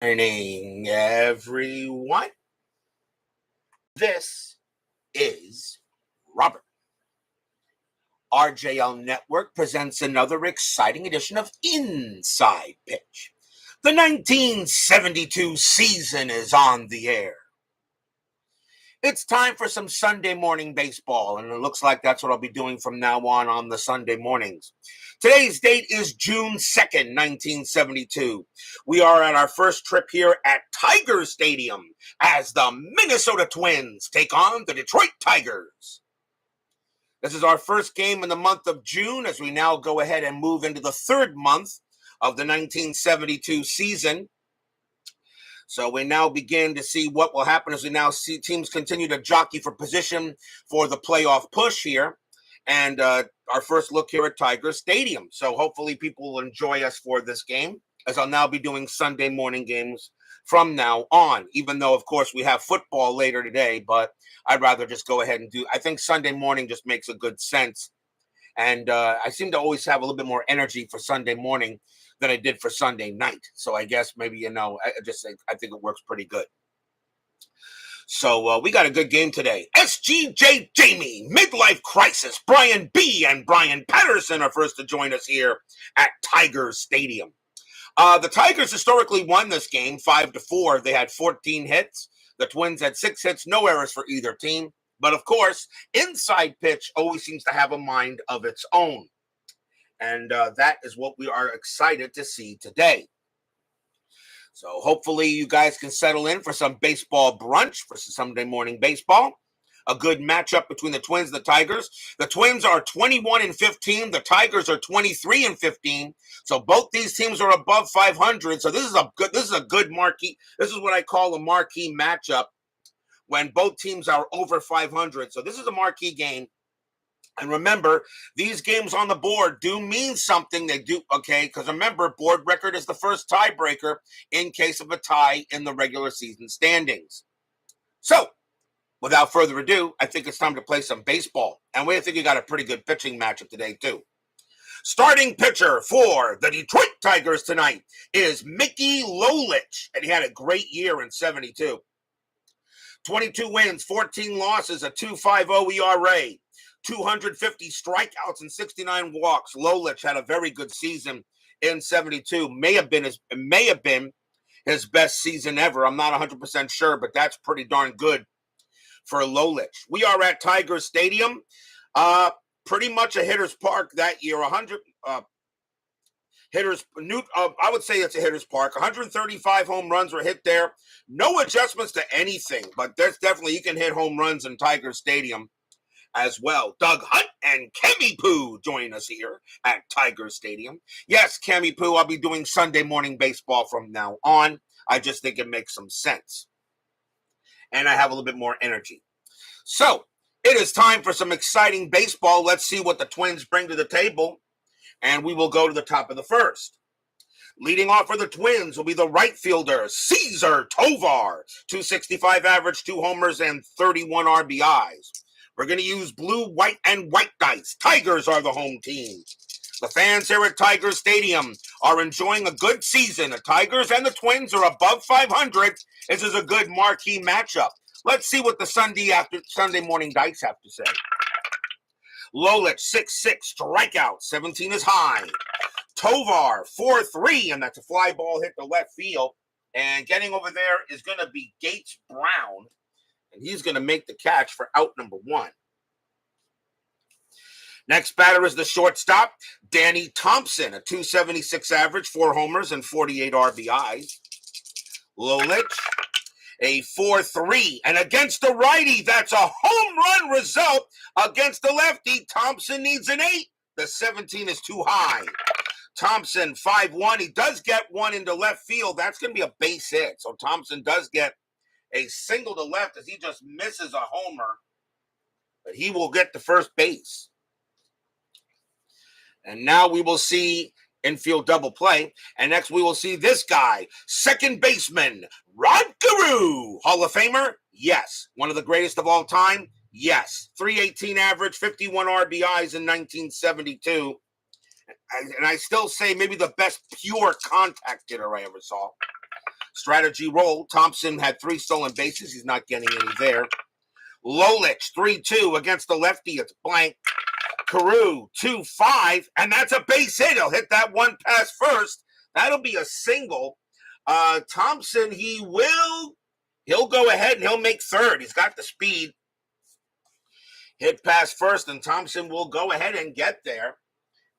Morning, everyone. This is Robert. RJL Network presents another exciting edition of Inside Pitch. The 1972 season is on the air. It's time for some Sunday morning baseball, and it looks like that's what I'll be doing from now on the Sunday mornings. Today's date is June 2nd, 1972. We are at our first trip here at Tiger Stadium as the Minnesota Twins take on the Detroit Tigers. This is our first game in the month of June as we now go ahead and move into the third month of the 1972 season. So we now begin to see what will happen as we now see teams continue to jockey for position for the playoff push here. And our first look here at Tiger Stadium. So hopefully people will enjoy us for this game, as I'll now be doing Sunday morning games from now on, even though, of course, we have football later today. But I'd rather just go ahead and I think Sunday morning just makes a good sense. And I seem to always have a little bit more energy for Sunday morning than I did for Sunday night. So I guess maybe, I think it works pretty good. So we got a good game today. SGJ Jamie, Midlife Crisis, Brian B. and Brian Patterson are first to join us here at Tiger Stadium. The Tigers historically won this game 5-4. They had 14 hits. The Twins had 6 hits, no errors for either team. But of course, Inside Pitch always seems to have a mind of its own. And that is what we are excited to see today. So hopefully you guys can settle in for some baseball brunch for Sunday morning baseball. A good matchup between the Twins and the Tigers. The Twins are 21-15. The Tigers are 23-15. So both these teams are above 500. So this is a good marquee. This is what I call a marquee matchup when both teams are over 500. So this is a marquee game. And remember, these games on the board do mean something. They do, okay? Because remember, board record is the first tiebreaker in case of a tie in the regular season standings. So, without further ado, I think it's time to play some baseball. And I think you got a pretty good pitching matchup today, too. Starting pitcher for the Detroit Tigers tonight is Mickey Lolich. And he had a great year in 72. 22 wins, 14 losses, a 2.50 ERA. 250 strikeouts and 69 walks. Lolich had a very good season in 72. May have been his best season ever. I'm not 100% sure, but that's pretty darn good for Lolich. We are at Tiger Stadium. Pretty much a hitter's park that year. 100 hitters. I would say it's a hitter's park. 135 home runs were hit there. No adjustments to anything, but there's definitely you can hit home runs in Tiger Stadium as well. Doug Hunt and Kemi Poo join us here at Tiger Stadium. Yes, Kemi Poo, I'll be doing Sunday morning baseball from now on. I just think it makes some sense. And I have a little bit more energy. So, it is time for some exciting baseball. Let's see what the Twins bring to the table. And we will go to the top of the first. Leading off for the Twins will be the right fielder, Cesar Tovar. 265 average, 2 homers, and 31 RBIs. We're going to use blue, white, and white dice. Tigers are the home team. The fans here at Tiger Stadium are enjoying a good season. The Tigers and the Twins are above 500. This is a good marquee matchup. Let's see what the Sunday morning dice have to say. Lolich, 6-6, strikeout, 17 is high. Tovar, 4-3, and that's a fly ball hit to left field. And getting over there is going to be Gates Brown. And he's going to make the catch for out number 1. Next batter is the shortstop, Danny Thompson, a 276 average, 4 homers, and 48 RBIs. Lolich, a 4-3. And against the righty, that's a home run result. Against the lefty, Thompson needs an 8. The 17 is too high. Thompson, 5-1. He does get one into left field. That's going to be a base hit. So Thompson does get a single to left as he just misses a homer, but he will get to first base. And now we will see infield double play. And next we will see this guy, second baseman, Rod Carew. Hall of Famer? Yes. One of the greatest of all time? Yes. 318 average, 51 RBIs in 1972. And I still say maybe the best pure contact hitter I ever saw. Strategy roll. Thompson had 3 stolen bases. He's not getting any there. Lolich, 3-2 against the lefty. It's blank. Carew, 2-5, and that's a base hit. He'll hit that one pass first. That'll be a single. Thompson, he'll go ahead and he'll make third. He's got the speed. Hit pass first, and Thompson will go ahead and get there.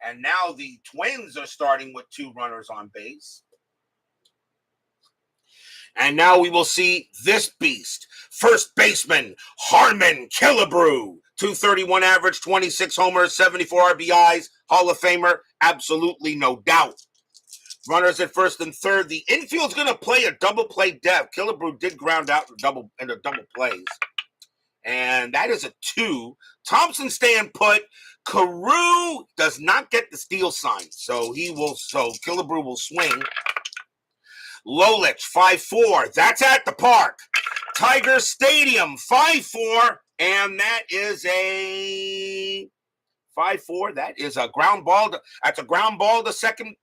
And now the Twins are starting with 2 runners on base. And now we will see this beast. First baseman, Harmon Killebrew. 231 average, 26 homers, 74 RBIs. Hall of Famer, absolutely no doubt. Runners at first and third. The infield's going to play a double play depth. Killebrew did ground out into double plays. And that is a 2. Thompson staying put. Carew does not get the steal sign. So Killebrew will swing. Lolich, 5-4. That's at the park. Tiger Stadium, 5-4. And that is a 5-4. That is a ground ball. That's a ground ball to second.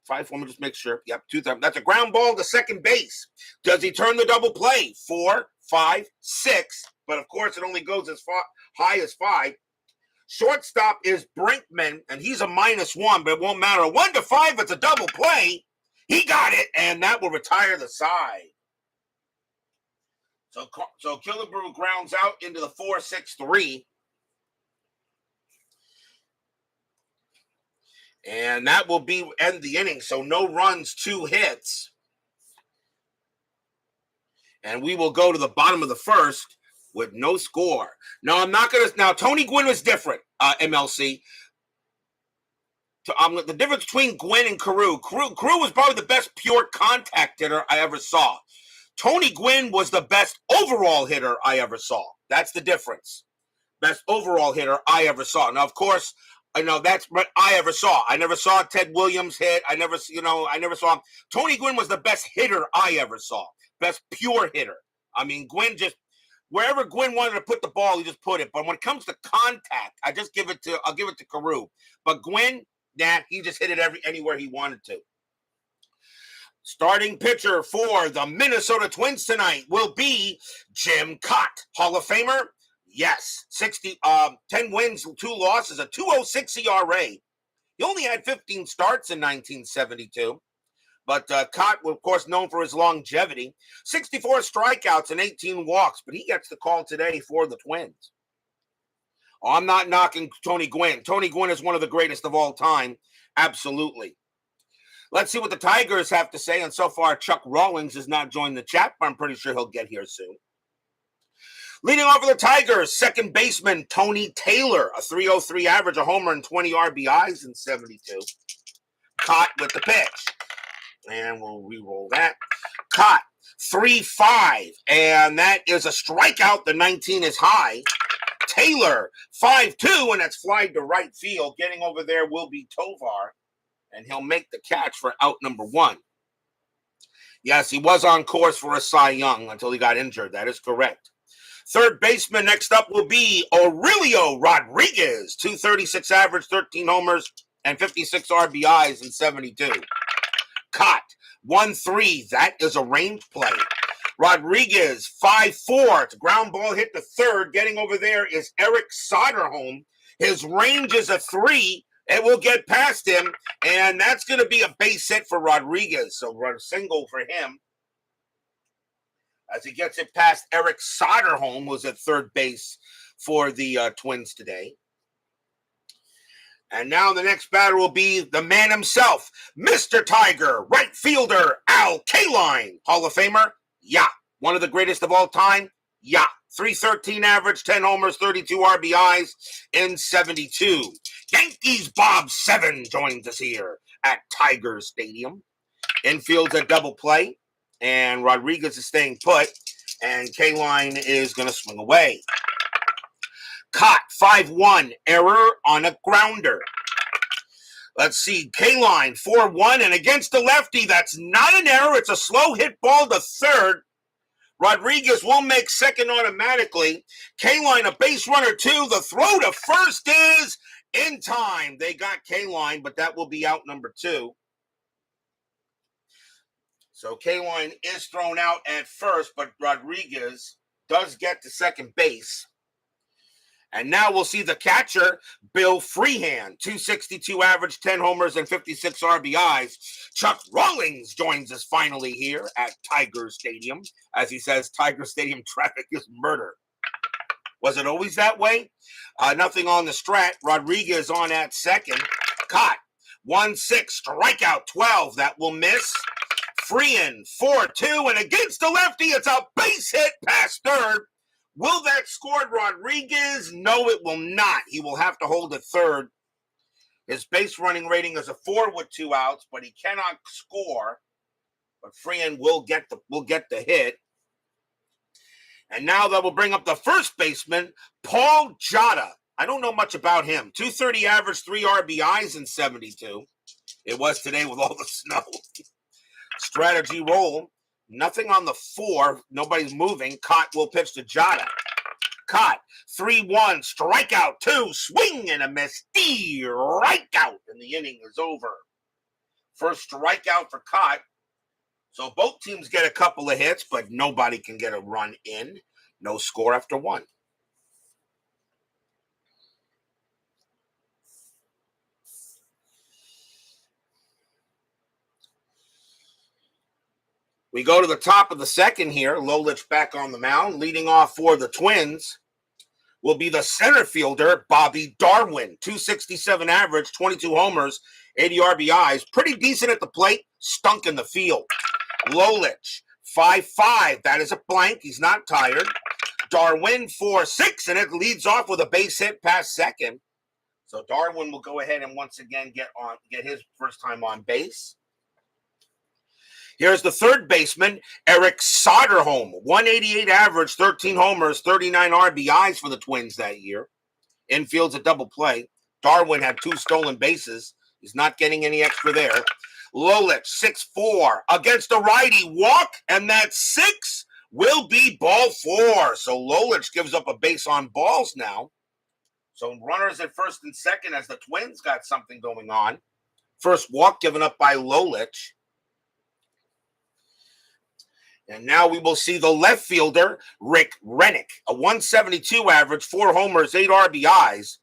5-4, let me just make sure. Yep, 2 times. That's a ground ball to second base. Does he turn the double play? 4, 5, 6. But, of course, it only goes as high as 5. Shortstop is Brinkman, and he's a -1, but it won't matter. 1 to 5, it's a double play. He got it, and that will retire the side. So Killebrew grounds out into the 4-6-3. And that will end the inning. So no runs, 2 hits. And we will go to the bottom of the first with no score. Now, Tony Gwynn was different, MLC. The difference between Gwynn and Carew was probably the best pure contact hitter I ever saw. Tony Gwynn was the best overall hitter I ever saw. That's the difference. Best overall hitter I ever saw. Now, of course, I know that's what I ever saw. I never saw Ted Williams hit. I never saw him. Tony Gwynn was the best hitter I ever saw. Best pure hitter. I mean, Gwynn wherever Gwynn wanted to put the ball, he just put it. But when it comes to contact, I'll give it to Carew. But Gwynn, he just hit it anywhere he wanted to. Starting pitcher for the Minnesota Twins tonight will be Jim Kaat, Hall of Famer. Yes, 10 wins, 2 losses, a 2.06 ERA. He only had 15 starts in 1972. But Kaat was, of course, known for his longevity. 64 strikeouts and 18 walks, but he gets the call today for the Twins. I'm not knocking Tony Gwynn. Tony Gwynn is one of the greatest of all time. Absolutely. Let's see what the Tigers have to say. And so far, Chuck Rawlings has not joined the chat, but I'm pretty sure he'll get here soon. Leading off for the Tigers, second baseman Tony Taylor, a 3.03 average, a homer, and 20 RBIs in 72. Kaat with the pitch. And we'll re-roll that. Kaat, 3-5. And that is a strikeout. The 19 is high. Taylor, 5-2. And that's flied to right field. Getting over there will be Tovar. And he'll make the catch for out number 1. Yes, he was on course for a Cy Young until he got injured. That is correct. Third baseman next up will be Aurelio Rodriguez. 236 average, 13 homers, and 56 RBIs in 72. Kaat, 1-3. That is a range play. Rodriguez, 5-4. It's a ground ball hit to third. Getting over there is Eric Soderholm. His range is a 3. It will get past him, and that's going to be a base hit for Rodriguez. So a single for him. As he gets it past Eric Soderholm, who's at third base for the Twins today. And now the next batter will be the man himself, Mr. Tiger, right fielder Al Kaline, Hall of Famer. Yeah. One of the greatest of all time. Yeah. 313 average, 10 homers, 32 RBIs in 72. Yankees Bob 7 joins us here at Tiger Stadium. Infield's a double play, and Rodriguez is staying put, and Kaline is going to swing away. Kaat, 5-1, error on a grounder. Let's see, Kaline, 4-1, and against the lefty, that's not an error. It's a slow hit ball to third. Rodriguez will make second automatically. Kaline, a base runner, 2. The throw to first is in time. They got Kaline, but that will be out number 2. So K-Line is thrown out at first, but Rodriguez does get to second base. And now we'll see the catcher, Bill Freehand, 262 average, 10 homers, and 56 RBIs. Chuck Rawlings joins us finally here at Tiger Stadium. As he says, Tiger Stadium traffic is murder. Was it always that way? Nothing on the strat. Rodriguez on at second. Kaat, 1-6, strikeout 12. That will miss. Freehan, 4-2, and against the lefty, it's a base hit past third. Will that score Rodriguez? No, it will not. He will have to hold at third. His base running rating is a 4 with 2 outs, but he cannot score. But Freehan will get the hit. And now that will bring up the first baseman, Paul Jada. I don't know much about him. 230 average, 3 RBIs in 72. It was today with all the snow. Strategy roll. Nothing on the 4. Nobody's moving. Kaat will pitch to Jada. Kaat, 3-1, strikeout 2, swing and a miss, strikeout, and the inning is over. First strikeout for Kaat. So both teams get a couple of hits, but nobody can get a run in. No score after 1. We go to the top of the second here. Lolich back on the mound. Leading off for the Twins will be the center fielder, Bobby Darwin. 267 average, 22 homers, 80 RBIs. Pretty decent at the plate, stunk in the field. Lolich, 5-5. That is a blank. He's not tired. Darwin, 4-6, and it leads off with a base hit past second. So Darwin will go ahead and once again get his first time on base. Here's the third baseman, Eric Soderholm, 188 average, 13 homers, 39 RBIs for the Twins that year. Infield's a double play. Darwin had 2 stolen bases. He's not getting any extra there. Lolich, 6-4, against a righty, walk, and that 6 will be ball 4. So Lolich gives up a base on balls now. So runners at first and second as the Twins got something going on. First walk given up by Lolich. And now we will see the left fielder, Rick Rennick, a 172 average, 4 homers, 8 RBIs.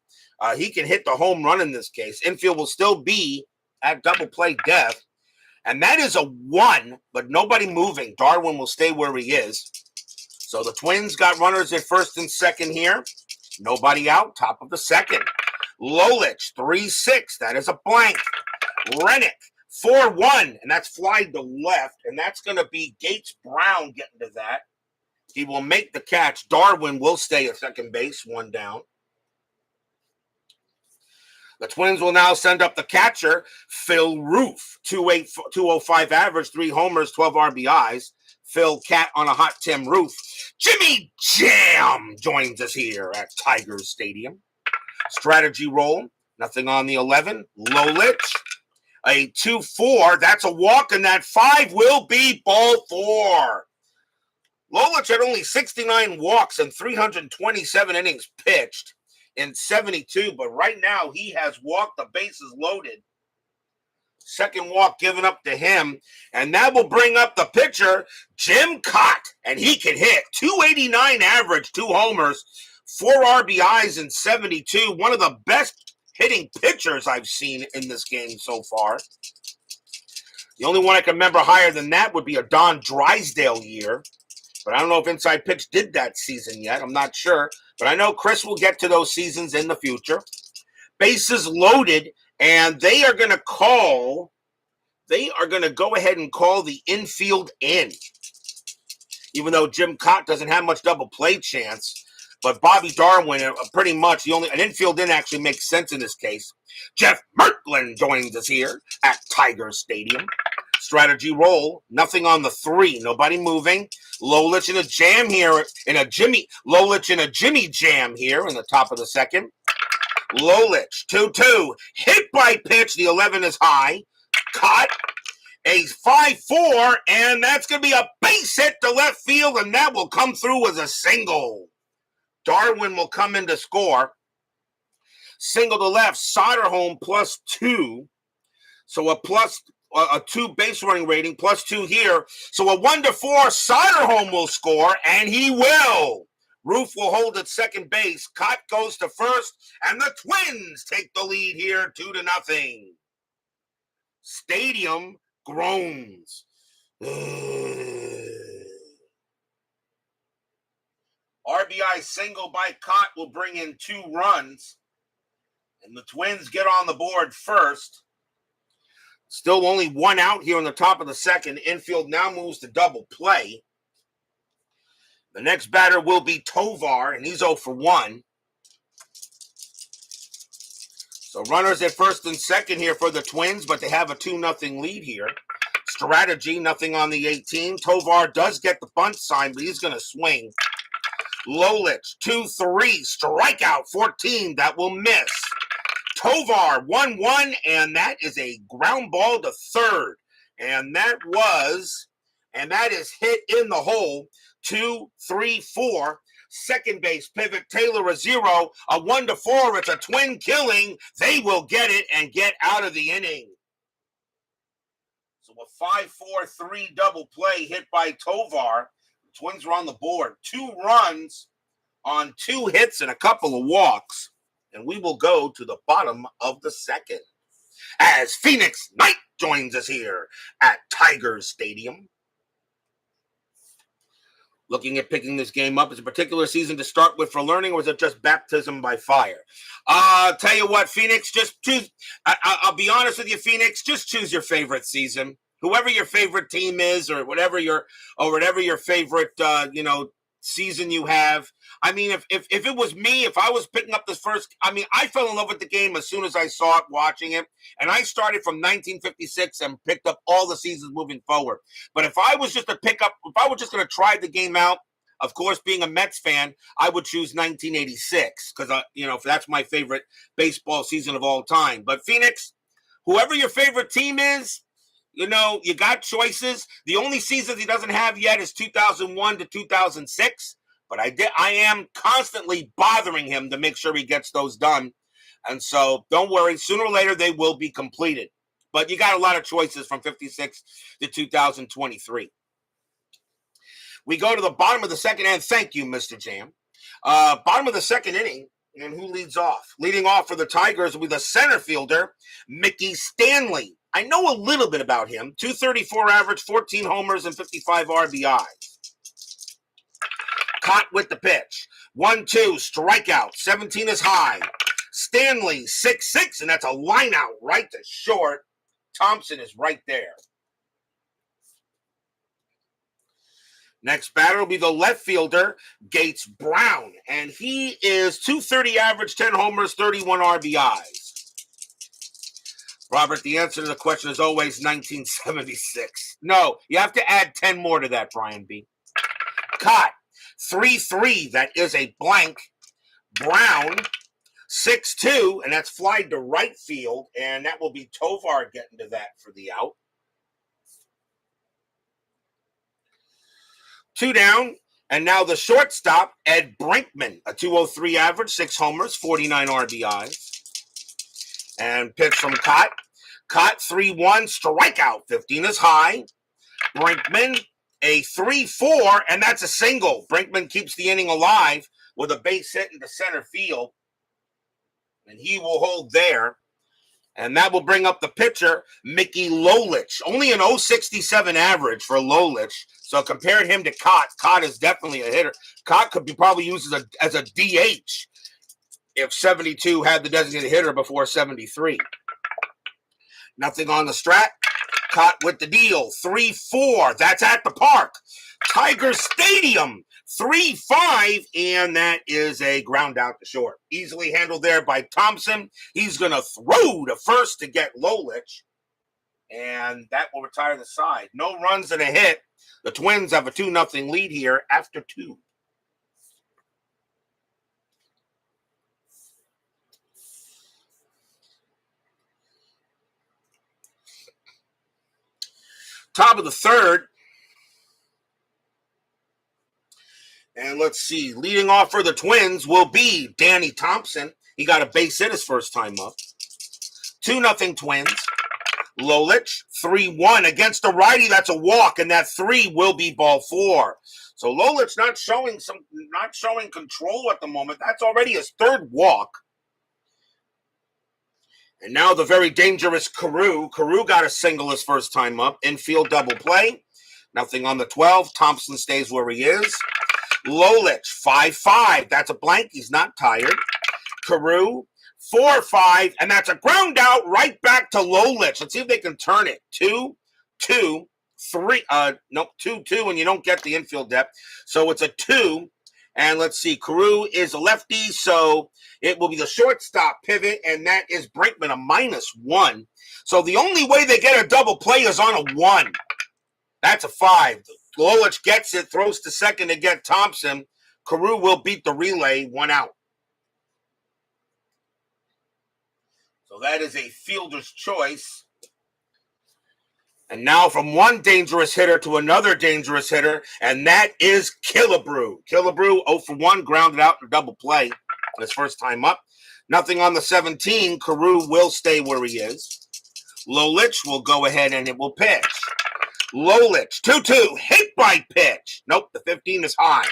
He can hit the home run in this case. Infield will still be at double play depth. And that is a 1, but nobody moving. Darwin will stay where he is. So the Twins got runners at first and second here. Nobody out, top of the second. Lolich, 3-6. That is a blank. Rennick, 4-1, and that's fly to left, and that's going to be Gates Brown getting to that. He will make the catch. Darwin will stay at second base, 1 down. The Twins will now send up the catcher, Phil Roof, 205 average, 3 homers, 12 RBIs. Phil Cat on a hot Tim Roof. Jimmy Jam joins us here at Tiger Stadium. Strategy roll, nothing on the 11. Lolich. A 2-4, that's a walk, and that 5 will be ball 4. Lolich had only 69 walks and 327 innings pitched in 72, but right now he has walked, the bases loaded. Second walk given up to him, and that will bring up the pitcher, Jim Kaat, and he can hit. 289 average, 2 homers, 4 RBIs in 72, one of the best hitting pitchers I've seen in this game so far. The only one I can remember higher than that would be a Don Drysdale year. But I don't know if Inside Pitch did that season yet. I'm not sure. But I know Chris will get to those seasons in the future. Bases loaded, and they are going to go ahead and call the infield in. Even though Jim Kaat doesn't have much double play chance. But Bobby Darwin, pretty much, an infield in actually makes sense in this case. Jeff Merklin joins us here at Tiger Stadium. Strategy roll, nothing on the 3, nobody moving. Lolich in a jam here, Lolich in a Jimmy Jam here in the top of the second. Lolich, 2-2, hit by pitch, the 11 is high. Kaat, a 5-4, and that's going to be a base hit to left field, and that will come through as a single. Darwin will come in to score. Single to left, Soderholm +2. So a a 2 base running rating, +2 here. So a 1-4 Soderholm will score, and he will. Roof will hold at second base. Kaat goes to first, and the Twins take the lead here 2-0. Stadium groans. RBI single by Kaat will bring in 2 runs, and the Twins get on the board first. Still only 1 out here on the top of the second. Infield now moves to double play. The next batter will be Tovar, and he's 0 for 1. So runners at first and second here for the Twins, but they have a 2-0 lead here. Strategy, nothing on the 18. Tovar does get the bunt sign, but he's going to swing. Lolich, 2-3, strikeout 14, that will miss. Tovar, 1-1, and that is a ground ball to third. And that is hit in the hole. 2, 3, 4. Second base pivot, Taylor a 0. A 1-4, it's a twin killing. They will get it and get out of the inning. So a 5-4-3 double play hit by Tovar. The Twins are on the board. 2 runs on 2 hits and a couple of walks. And we will go to the bottom of the second as Phoenix Knight joins us here at Tigers Stadium. Looking at picking this game up, is a particular season to start with for learning, or is it just baptism by fire? Tell you what, Phoenix, just choose. I'll be honest with you, Phoenix, just choose your favorite season. Whoever your favorite team is, or whatever your favorite season you have. I mean, if it was me, if I was picking up this first, I mean, I fell in love with the game as soon as I saw it, watching it, and I started from 1956 and picked up all the seasons moving forward. But if I was just going to try the game out, of course, being a Mets fan, I would choose 1986 because that's my favorite baseball season of all time. But Phoenix, whoever your favorite team is, you got choices. The only season he doesn't have yet is 2001 to 2006. But I am constantly bothering him to make sure he gets those done. And so don't worry. Sooner or later, they will be completed. But you got a lot of choices from 56 to 2023. We go to the bottom of the second, and thank you, Mr. Jam. Bottom of the second inning. And who leads off? Leading off for the Tigers will be the center fielder, Mickey Stanley. I know a little bit about him. 234 average, 14 homers, and 55 RBI. Kaat with the pitch. 1-2, strikeout. 17 is high. Stanley, 6-6, and that's a line out right to short. Thompson is right there. Next batter will be the left fielder, Gates Brown, and he is 230 average, 10 homers, 31 RBIs. Robert, the answer to the question is always 1976. No, you have to add 10 more to that, Brian B. Kaat, 3-3, that is a blank. Brown, 6-2, and that's fly to right field, and that will be Tovar getting to that for the out. 2 down, and now the shortstop, Ed Brinkman, a 203 average, 6 homers, 49 RBIs. And pitch from Kaat. Kaat, 3-1, strikeout, 15 is high. Brinkman, a 3-4, and that's a single. Brinkman keeps the inning alive with a base hit into center field. And he will hold there. And that will bring up the pitcher, Mickey Lolich. Only an 067 average for Lolich. So comparing him to Kaat, Kaat is definitely a hitter. Kaat could be probably used as a DH if 72 had the designated hitter before 73. Nothing on the strat. Kaat with the deal. 3-4. That's at the park. Tiger Stadium. 3-5. And that is a ground out to short. Easily handled there by Thompson. He's going to throw to first to get Lolich. And that will retire the side. No runs and a hit. The Twins have a 2-0 lead here after 2. Top of the third. And let's see. Leading off for the Twins will be Danny Thompson. He got a base hit his first time up. 2-0 Twins. Lolich, 3-1 against the righty. That's a walk, and that 3 will be ball 4. So Lolich not showing control at the moment. That's already his 3rd walk. And now the very dangerous Carew. Carew got a single his first time up. Infield double play. Nothing on the 12. Thompson stays where he is. Lolich, 5-5. That's a blank. He's not tired. Carew, 4-5. And that's a ground out right back to Lolich. Let's see if they can turn it. 2-2. 3. Nope, 2-2, and you don't get the infield depth. So it's a 2. And let's see, Carew is a lefty, so it will be the shortstop pivot, and that is Brinkman, a -1. So the only way they get a double play is on a 1. That's a 5. Lolich gets it, throws to second to get Thompson. Carew will beat the relay, 1 out. So that is a fielder's choice. And now from one dangerous hitter to another dangerous hitter, and that is Killebrew. Killebrew, 0 for 1, grounded out to double play his first time up. Nothing on the 17. Carew will stay where he is. Lolich will go ahead and it will pitch. Lolich, 2-2, hit by pitch. Nope, the 15 is high.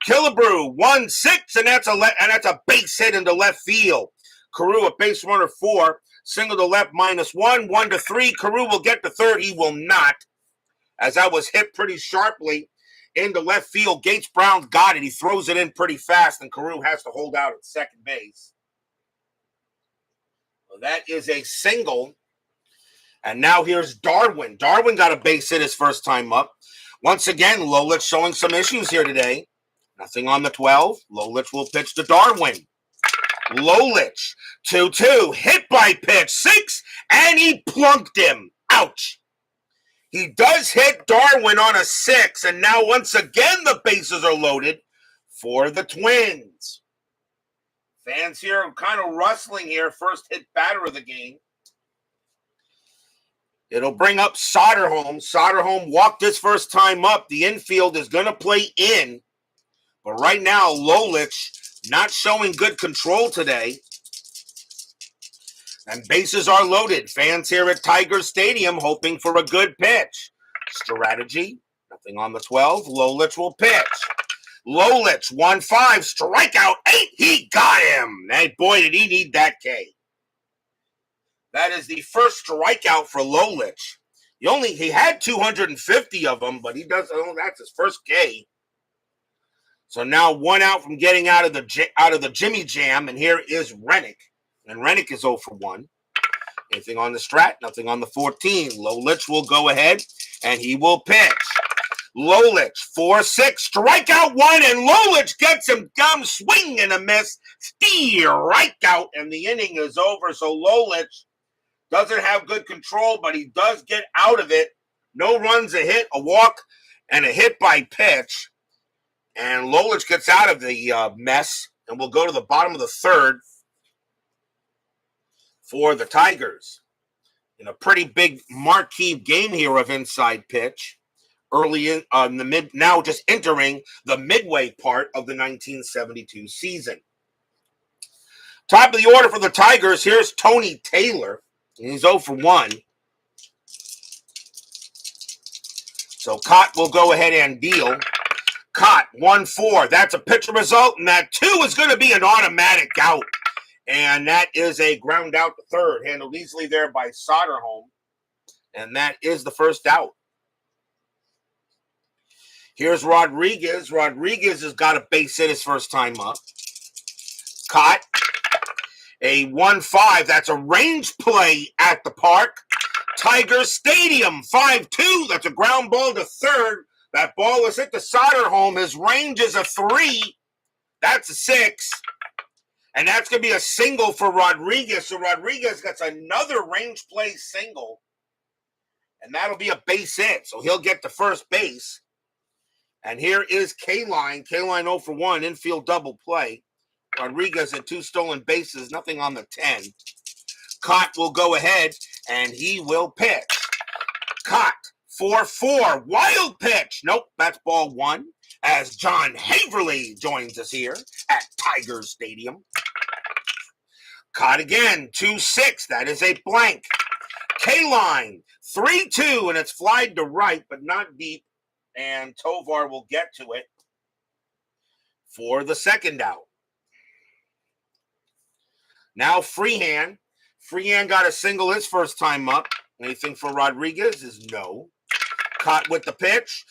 Killebrew, 1-6, and that's a base hit into left field. Carew, a base runner 4. Single to left, -1, 1-3. Carew will get the 3rd. He will not, as that was hit pretty sharply into left field. Gates Brown got it. He throws it in pretty fast, and Carew has to hold out at second base. Well, that is a single. And now here's Darwin. Darwin got a base hit his first time up. Once again, Lolich showing some issues here today. Nothing on the 12. Lolich will pitch to Darwin. Lolich, 2-2, hit by pitch, 6, and he plunked him. Ouch. He does hit Darwin on a 6, and now once again the bases are loaded for the Twins. Fans here are kind of rustling here. First hit batter of the game. It'll bring up Soderholm. Soderholm walked his first time up. The infield is going to play in. But right now, Lolich not showing good control today. And bases are loaded. Fans here at Tiger Stadium hoping for a good pitch. Strategy, nothing on the 12. Lolich will pitch. Lolich, 1-5, strikeout 8. He got him. Hey, boy, did he need that K. That is the first strikeout for Lolich. He had 250 of them, but that's his first K. So now 1 out from getting out of the Jimmy Jam, and here is Rennick. And Rennick is 0 for 1. Anything on the strat? Nothing on the 14. Lolich will go ahead, and he will pitch. Lolich, 4-6, strikeout 1, and Lolich gets him dumb, swing and a miss, strikeout, and the inning is over. So Lolich doesn't have good control, but he does get out of it. No runs, a hit, a walk, and a hit by pitch. And Lolich gets out of the mess, and we'll go to the bottom of the 3rd for the Tigers. In a pretty big marquee game here of inside pitch, early in the mid, now just entering the midway part of the 1972 season. Top of the order for the Tigers, here's Tony Taylor. He's 0 for 1. So Kaat will go ahead and deal. Kaat, 1-4. That's a pitcher result, and that 2 is going to be an automatic out. And that is a ground out to 3rd, handled easily there by Soderholm. And that is the first out. Here's Rodriguez. Rodriguez has got a base hit his first time up. Kaat, a 1-5. That's a range play at the park. Tiger Stadium, 5-2. That's a ground ball to 3rd. That ball is hit to Soderholm. His range is a 3. That's a 6. And that's going to be a single for Rodriguez. So Rodriguez gets another range play single. And that'll be a base hit. So he'll get to first base. And here is K-Line. K-Line 0 for 1. Infield double play. Rodriguez had 2 stolen bases. Nothing on the 10. Kaat will go ahead. And he will pitch. Kaat. 4-4, wild pitch. Nope, that's ball 1. As John Haverly joins us here at Tiger Stadium. Kaat again, 2-6. That is a blank. K-line, 3-2, and it's flied to right, but not deep, and Tovar will get to it for the second out. Now Freehan. Freehan got a single his first time up. Anything for Rodriguez is no. Kaat with the pitch.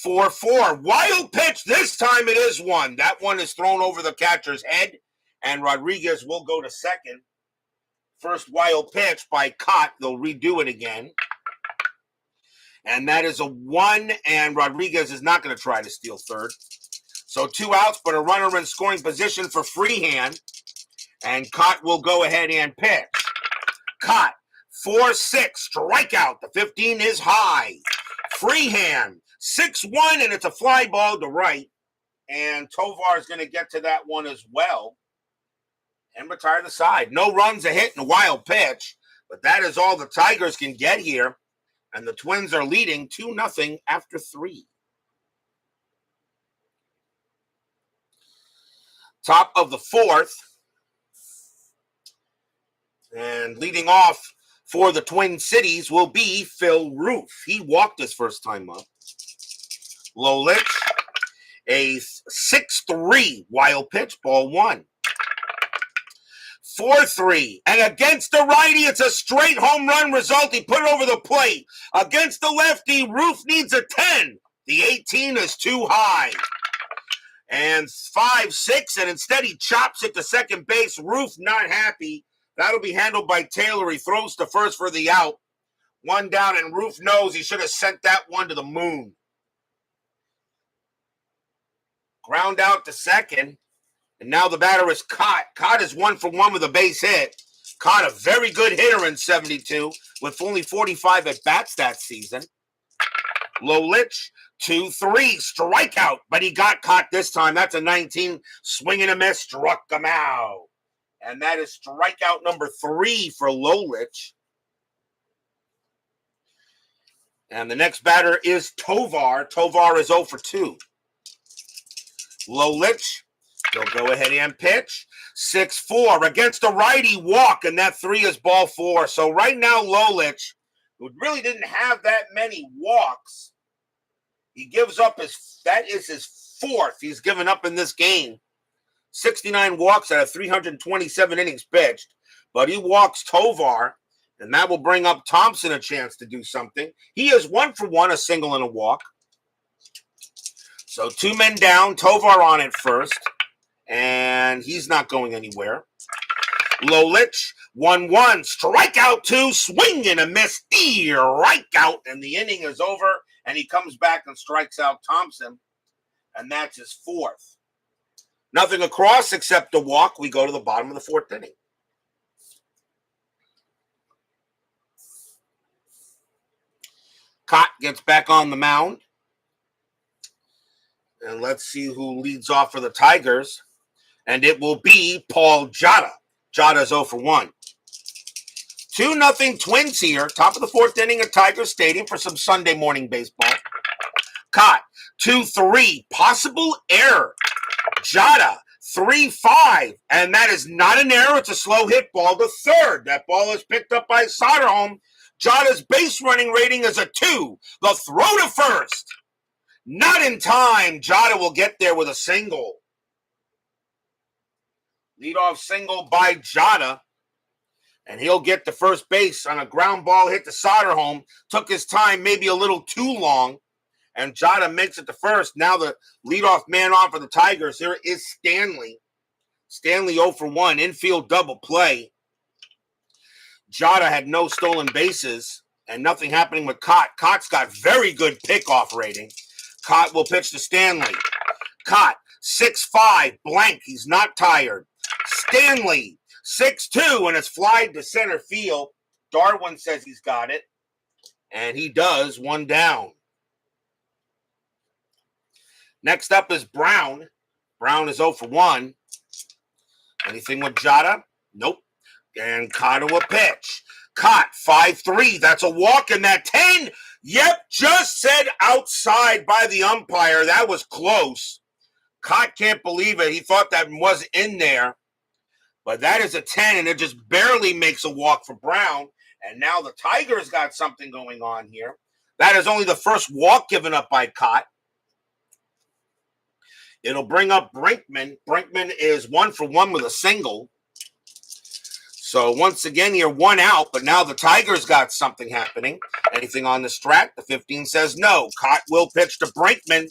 4-4. Wild pitch. This time it is one. That one is thrown over the catcher's head, and Rodriguez will go to second. First wild pitch by Kaat. They'll redo it again. And that is a 1, and Rodriguez is not going to try to steal third. So 2 outs, but a runner in scoring position for Freehan. And Kaat will go ahead and pitch. Kaat, 4-6, strikeout. The 15 is high. Freehan, 6-1, and it's a fly ball to right. And Tovar is going to get to that one as well and retire the side. No runs, a hit, and a wild pitch. But that is all the Tigers can get here. And the Twins are leading 2-0 after 3. Top of the 4th. And leading off for the Twin Cities will be Phil Roof. He walked his first time up. Lolich, a 6-3 wild pitch, ball 1. 4-3. And against the righty, it's a straight home run result. He put it over the plate. Against the lefty, Roof needs a 10. The 18 is too high. And 5-6, and instead he chops it to second base. Roof not happy. That'll be handled by Taylor. He throws to first for the out. 1 down, and Roof knows he should have sent that one to the moon. Ground out to second. And now the batter is Kaat. Kaat is 1 for 1 with a base hit. Kaat, a very good hitter in 72 with only 45 at-bats that season. Lolich, 2-3, strikeout. But he got Kaat this time. That's a 19. Swing and a miss, struck him out. And that is strikeout number 3 for Lolich. And the next batter is Tovar. Tovar is 0 for 2. Lolich, he'll go ahead and pitch. 6-4 against the righty, walk, and that 3 is ball 4. So right now, Lolich, who really didn't have that many walks, he gives up that is his 4th he's given up in this game. 69 walks out of 327 innings pitched, but he walks Tovar, and that will bring up Thompson a chance to do something. He is 1 for 1, a single and a walk. So 2 men down, Tovar on at first, and he's not going anywhere. Lolich, 1-1, strikeout 2, swing and a miss, right out, and the inning is over, and he comes back and strikes out Thompson, and that's his 4th. Nothing across except a walk. We go to the bottom of the 4th inning. Kaat gets back on the mound. And let's see who leads off for the Tigers. And it will be Paul Jada. Jada's 0 for 1. 2-0 Twins here. Top of the 4th inning at Tiger Stadium for some Sunday morning baseball. Kaat, 2-3. Possible error. Jada, 3-5, and that is not an error. It's a slow hit ball to third. That ball is picked up by Soderholm. Jada's base running rating is a 2. The throw to first. Not in time. Jada will get there with a single. Leadoff single by Jada, and he'll get to first base on a ground ball hit to Soderholm. Took his time, maybe a little too long. And Jada makes it to first. Now the leadoff man on for the Tigers. Here is Stanley. Stanley 0 for 1. Infield double play. Jada had no stolen bases and nothing happening with Kaat. Kaat's got very good pickoff rating. Kaat will pitch to Stanley. Kaat, 6-5, blank. He's not tired. Stanley, 6-2, and it's flied to center field. Darwin says he's got it. And he does. 1 down. Next up is Brown. Brown is 0 for 1. Anything with Jada? Nope. And Kaat to a pitch. Kaat, 5-3. That's a walk in that 10. Yep, just said outside by the umpire. That was close. Kaat can't believe it. He thought that was in there. But that is a 10, and it just barely makes a walk for Brown. And now the Tigers got something going on here. That is only the first walk given up by Kaat. It'll bring up Brinkman. Brinkman is 1 for 1 with a single. So once again, you're 1 out, but now the Tigers got something happening. Anything on the strat? The 15 says no. Kaat will pitch to Brinkman.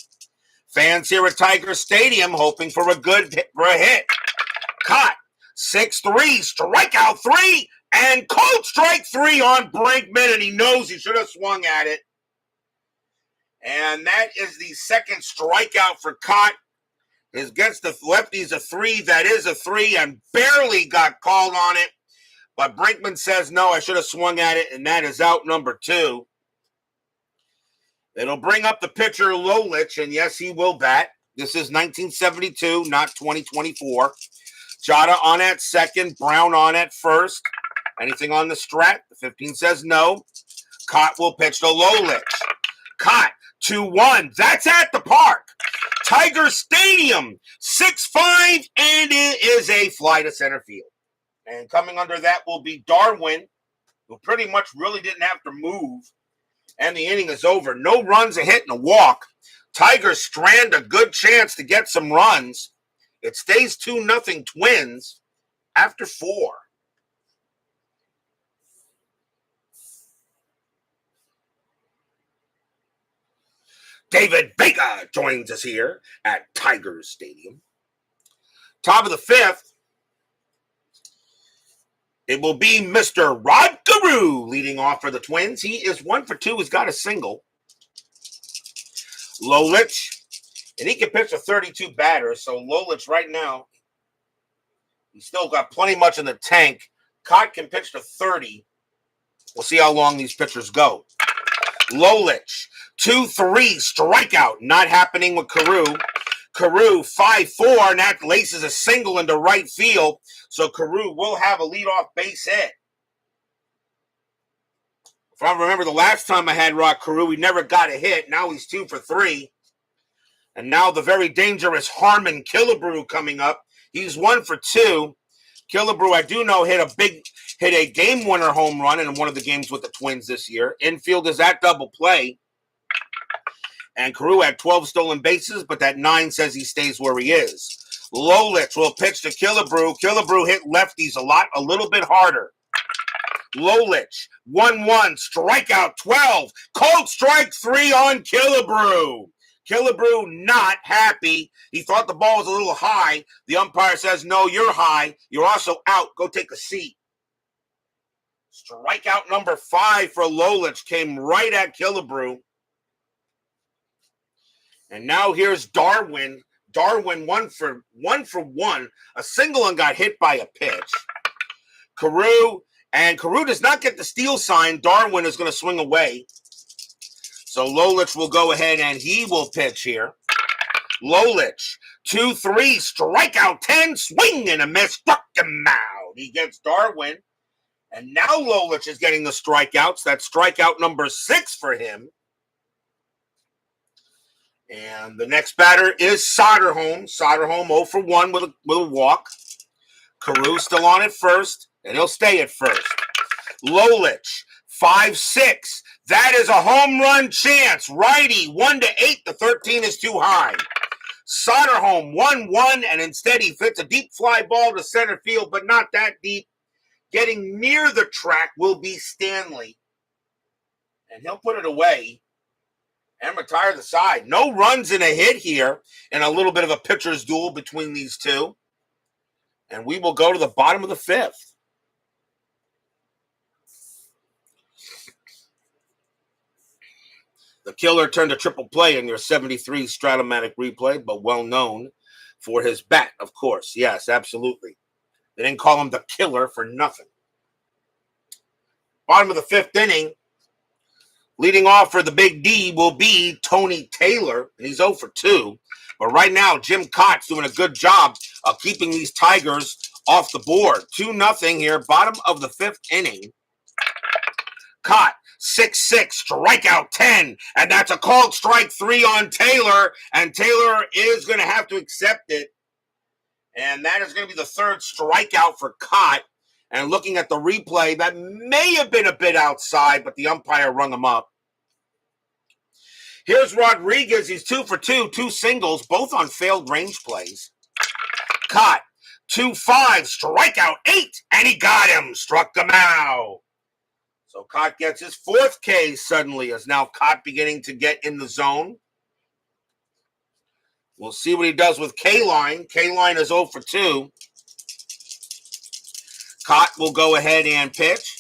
Fans here at Tiger Stadium hoping for a hit. Kaat, 6-3, strikeout 3, and cold strike 3 on Brinkman, and he knows he should have swung at it. And that is the second strikeout for Kaat. Against the lefties, a 3. That is a 3, and barely got called on it. But Brinkman says, no, I should have swung at it, and that is out number 2. It'll bring up the pitcher, Lolich, and yes, he will bat. This is 1972, not 2024. Jada on at second, Brown on at first. Anything on the strat? The 15 says no. Kaat will pitch to Lolich. Kaat, 2-1. That's at the park. Tiger Stadium, 6-5, and it is a fly to center field. And coming under that will be Darwin, who pretty much really didn't have to move. And the inning is over. No runs, a hit, and a walk. Tigers strand a good chance to get some runs. It stays 2-0 Twins after 4. David Vega joins us here at Tigers Stadium. Top of the 5th. It will be Mr. Rod Carew leading off for the Twins. He is 1 for 2. He's got a single. Lolich. And he can pitch a 32 batter. So Lolich right now, he's still got plenty much in the tank. Kaat can pitch to 30. We'll see how long these pitchers go. Lolich. 2-3 strikeout. Not happening with Carew. Carew 5-4, and that laces a single into right field. So Carew will have a leadoff base hit. If I remember the last time I had Rod Carew, he never got a hit. Now he's 2 for 3. And now the very dangerous Harmon Killebrew coming up. He's 1 for 2. Killebrew, I do know, hit a game-winner home run in one of the games with the Twins this year. Infield is at double play. And Carew had 12 stolen bases, but that 9 says he stays where he is. Lolich will pitch to Killebrew. Killebrew hit lefties a little bit harder. Lolich, 1-1, strikeout 12, cold strike 3 on Killebrew. Killebrew not happy. He thought the ball was a little high. The umpire says, no, you're high. You're also out. Go take a seat. Strikeout number 5 for Lolich came right at Killebrew. And now here's Darwin. Darwin 1 for 1. A single and got hit by a pitch. Carew does not get the steal sign. Darwin is going to swing away. So Lolich will go ahead and he will pitch here. Lolich, 2-3, strikeout 10, swing and a miss, struck him out. He gets Darwin. And now Lolich is getting the strikeouts. That's strikeout number 6 for him. And the next batter is Soderholm. Soderholm 0 for 1 with a walk. Carew still on at first, and he'll stay at first. Lolich, 5-6. That is a home run chance. Righty, 1-8. The 13 is too high. Soderholm, 1-1, and instead he fits a deep fly ball to center field, but not that deep. Getting near the track will be Stanley. And he'll put it away and retire the side. No runs and a hit here, and a little bit of a pitcher's duel between these two. And we will go to the bottom of the 5th. The killer turned a triple play in your 73 Stratomatic replay, but well known for his bat, of course. Yes, absolutely. They didn't call him the killer for nothing. Bottom of the 5th inning. Leading off for the Big D will be Tony Taylor, and he's 0 for 2. But right now, Jim Kaat's doing a good job of keeping these Tigers off the board. 2-0 here, bottom of the 5th inning. Kaat, 6-6, strikeout 10, and that's a called strike 3 on Taylor, and Taylor is going to have to accept it. And that is going to be the 3rd strikeout for Kaat. And looking at the replay, that may have been a bit outside, but the umpire rung him up. Here's Rodriguez. He's 2 for 2, 2 singles, both on failed range plays. Kaat, 2-5, strikeout 8, and he got him, struck him out. So Kaat gets his 4th K suddenly, as now Kaat beginning to get in the zone. We'll see what he does with K-Line. K-Line is 0 for 2. Kaat will go ahead and pitch.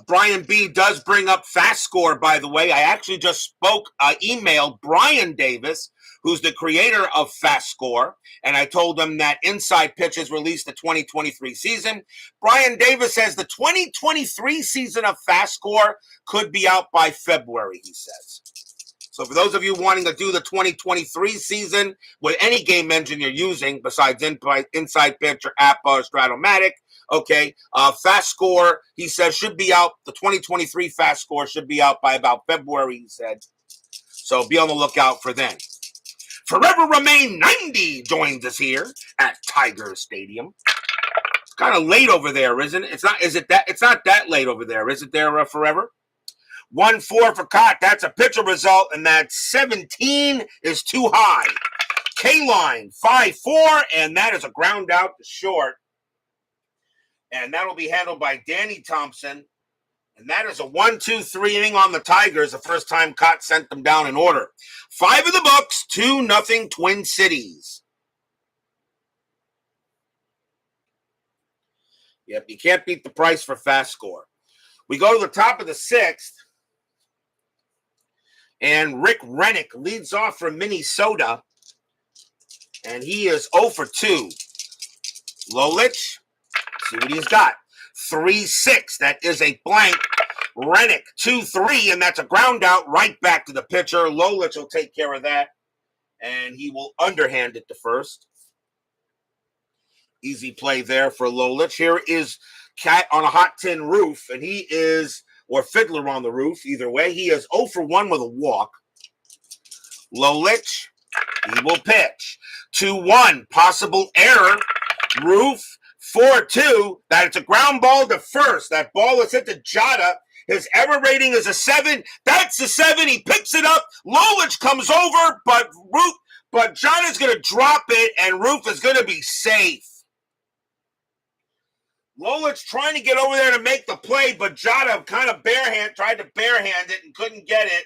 Brian B. does bring up FastScore, by the way. I actually just emailed Brian Davis, who's the creator of FastScore, and I told him that Inside Pitches released the 2023 season. Brian Davis says the 2023 season of FastScore could be out by February, he says. So for those of you wanting to do the 2023 season with any game engine you're using, besides Inside Pitch or Appa or Stratomatic, okay, FastScore, he says, should be out. The 2023 FastScore should be out by about February, he said. So be on the lookout for then. Forever Remain 90 joins us here at Tiger Stadium. It's kind of late over there, isn't it? It's not that late over there, is it there, Forever? 1-4 for Kaat. That's a pitcher result, and that 17 is too high. K-Line, 5-4, and that is a ground out to short. And that'll be handled by Danny Thompson. And that is a 1-2-3 inning on the Tigers, the first time Kaat sent them down in order. 5 in the books, 2-0 Twin Cities. Yep, you can't beat the price for FastScore. We go to the top of the 6th. And Rick Rennick leads off from Minnesota. And he is 0 for 2. Lolich, see what he's got. 3-6. That is a blank. Rennick, 2-3. And that's a ground out right back to the pitcher. Lolich will take care of that. And he will underhand it to first. Easy play there for Lolich. Here is Kaat on a hot tin roof. And he is... or Fiddler on the roof. Either way, he is 0 for 1 with a walk. Lolich, he will pitch. 2-1, possible error. Roof, 4-2. That's a ground ball to first. That ball is hit to Jada. His error rating is a 7. That's a 7. He picks it up. Lolich comes over, but Jada's going to drop it, and Roof is going to be safe. Lolich trying to get over there to make the play, but Jada kind of tried to barehand it and couldn't get it.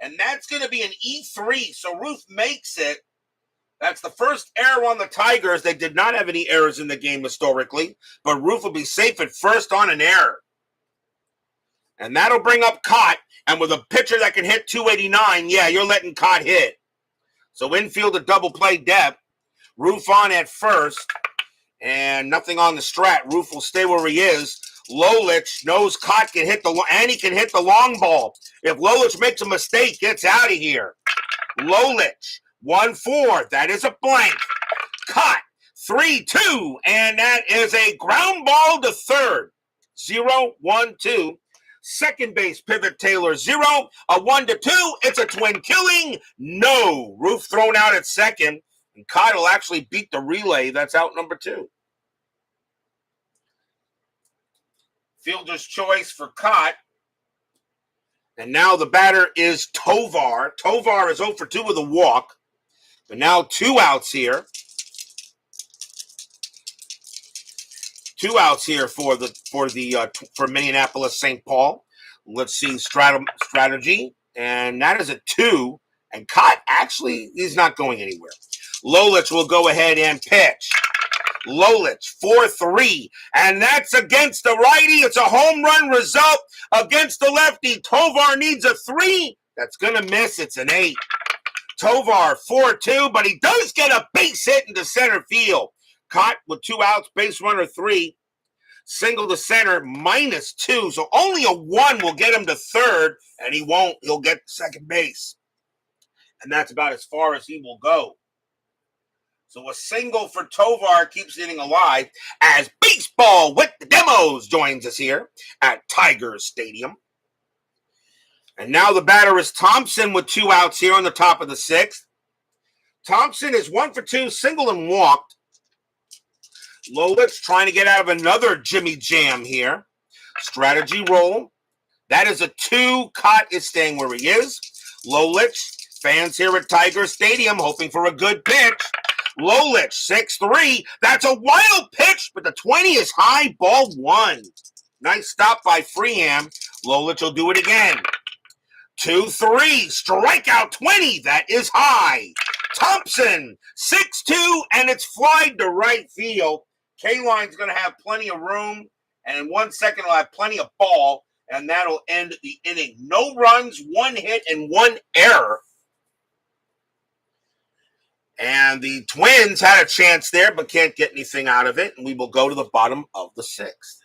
And that's going to be an E3, so Roof makes it. That's the first error on the Tigers. They did not have any errors in the game historically, but Roof will be safe at first on an error. And that'll bring up Kaat, and with a pitcher that can hit 289, yeah, you're letting Kaat hit. So infield a double play depth. Roof on at first. And nothing on the strat. Roof will stay where he is. Lolich knows Kaat can hit and he can hit the long ball. If Lolich makes a mistake, gets out of here. Lolich, 1-4. That is a blank. Kaat, 3-2. And that is a ground ball to third. 0-1-2. Second base pivot Taylor 0. A 1-2. It's a twin killing. No. Roof thrown out at second. And Kaat will actually beat the relay. That's out number 2. Fielder's choice for Kaat. And now the batter is Tovar. Tovar is 0 for 2 with a walk. But now 2 outs here. 2 outs here for Minneapolis St. Paul. Let's see strategy. And that is a 2. And Kaat actually is not going anywhere. Lolich will go ahead and pitch. Lolich, 4-3. And that's against the righty. It's a home run result against the lefty. Tovar needs a 3. That's going to miss. It's an 8. Tovar, 4-2. But he does get a base hit into center field. Kaat with 2 outs, base runner 3. Single to center, -2. So only a 1 will get him to third. And he won't. He'll get second base. And that's about as far as he will go. So a single for Tovar keeps the inning alive as Baseball with the Demos joins us here at Tiger Stadium. And now the batter is Thompson with 2 outs here on the top of the 6th. Thompson is 1 for 2, single and walked. Lolich trying to get out of another Jimmy Jam here. Strategy roll. That is a 2. Kaat is staying where he is. Lolich, fans here at Tiger Stadium hoping for a good pitch. Lolich, 6-3. That's a wild pitch, but the 20 is high. Ball 1. Nice stop by Freeham. Lolich will do it again. 2-3. Strikeout 20. That is high. Thompson, 6-2, and it's flied to right field. K-Line's going to have plenty of room, and in 1 second he'll have plenty of ball, and that'll end the inning. No runs, 1 hit, and 1 error. And the Twins had a chance there, but can't get anything out of it, and we will go to the bottom of the 6th.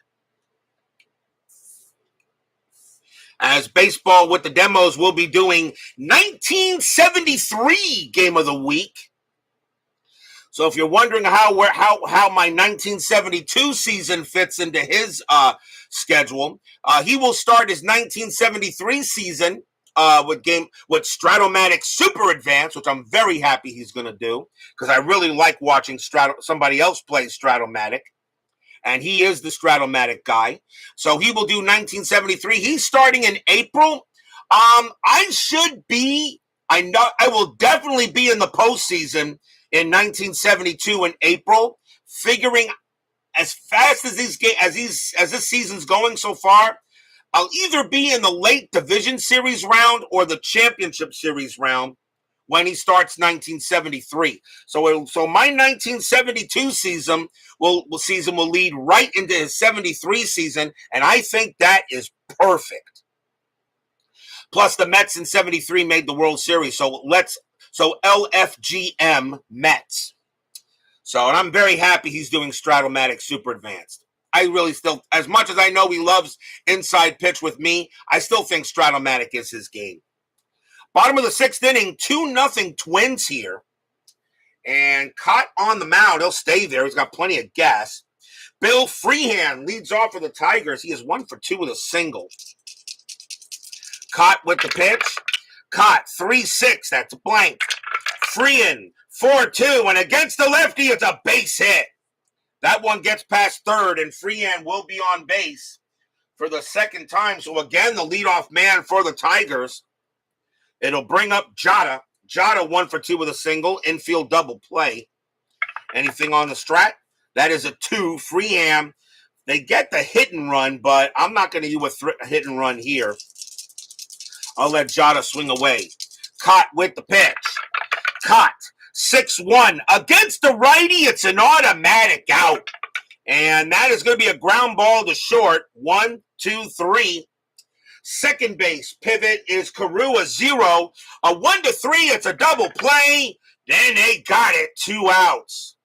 As baseball with the demos, we'll be doing 1973 game of the week. So if you're wondering how my 1972 season fits into his schedule, he will start his 1973 season with Stratomatic Super Advanced, which I'm very happy he's going to do because I really like watching somebody else play Stratomatic. And he is the Stratomatic guy. So he will do 1973. He's starting in April. I will definitely be in the postseason in 1972 in April, figuring as fast as this season's going so far, I'll either be in the late division series round or the championship series round when he starts 1973. So my 1972 season will lead right into his 73 season, and I think that is perfect. Plus, the Mets in 73 made the World Series, so LFGM Mets. So, and I'm very happy he's doing Stratomatic Super Advanced. I really still, as much as I know he loves inside pitch with me, I still think Stratomatic is his game. Bottom of the 6th inning, 2-0 Twins here. And Kaat on the mound. He'll stay there. He's got plenty of gas. Bill Freehand leads off for the Tigers. He is 1 for 2 with a single. Kaat with the pitch. Kaat, 3-6. That's a blank. Freehan, 4-2. And against the lefty, it's a base hit. That one gets past third, and Freehan will be on base for the second time. So again, the leadoff man for the Tigers. It'll bring up Jada. Jada 1 for 2 with a single. Infield double play. Anything on the strat? That is a 2. Freeham. They get the hit and run, but I'm not going to do a hit and run here. I'll let Jada swing away. Kaat with the pitch. Kaat, 6-1. Against the righty, it's an automatic out. And that is going to be a ground ball to short. 1, 2, 3. Second base pivot is Karua 0. A 1 to 3, it's a double play. Then they got it. 2 outs.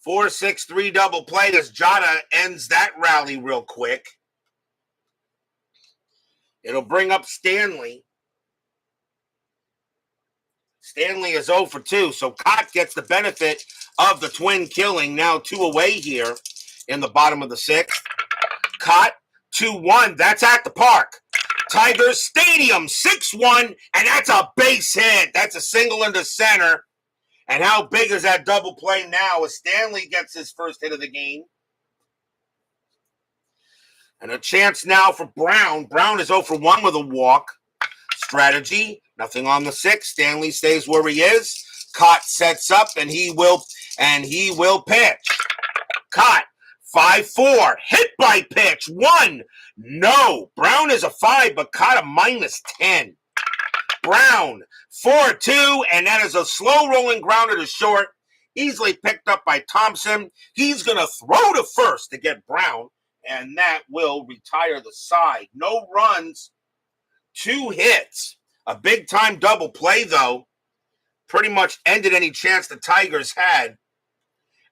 4-6-3 double play as Jada ends that rally real quick. It'll bring up Stanley. Stanley is 0 for 2, so Kaat gets the benefit of the twin killing. Now 2 away here in the bottom of the 6th. Kaat, 2-1. That's at the park. Tigers Stadium, 6-1, and that's a base hit. That's a single into center. And how big is that double play now as Stanley gets his first hit of the game? And a chance now for Brown. Brown is 0 for 1 with a walk. Strategy, nothing on the 6th. Stanley stays where he is. Kaat sets up, and he will pitch. Kaat, 5-4. Hit by pitch. 1. No. Brown is a 5, but Kaat a -10. Brown, 4-2, and that is a slow rolling grounder to short. Easily picked up by Thompson. He's going to throw to first to get Brown, and that will retire the side. No runs, 2 hits. A big-time double play, though. Pretty much ended any chance the Tigers had.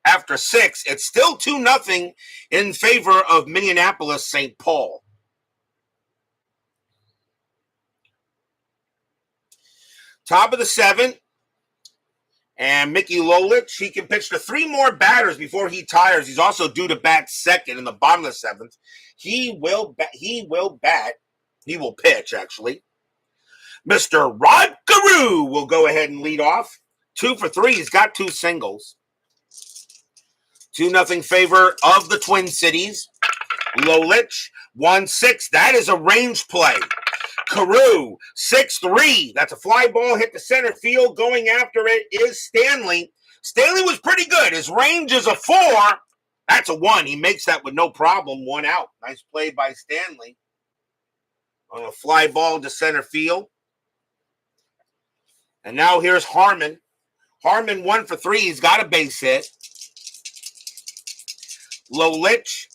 After 6, it's still 2-0 in favor of Minneapolis St. Paul. Top of the 7th, and Mickey Lolich, he can pitch to 3 more batters before he tires. He's also due to bat second in the bottom of the 7th. He will pitch, actually. Mr. Rod Carew will go ahead and lead off. 2 for 3. He's got 2 singles. 2-0 favor of the Twin Cities. Lolich, 1-6. That is a range play. Carew, 6-3. That's a fly ball hit to center field. Going after it is Stanley. Stanley was pretty good. His range is a 4. That's a 1. He makes that with no problem. 1 out. Nice play by Stanley on a fly ball to center field. And now here's Harmon. Harmon 1 for 3. He's got a base hit. Lolich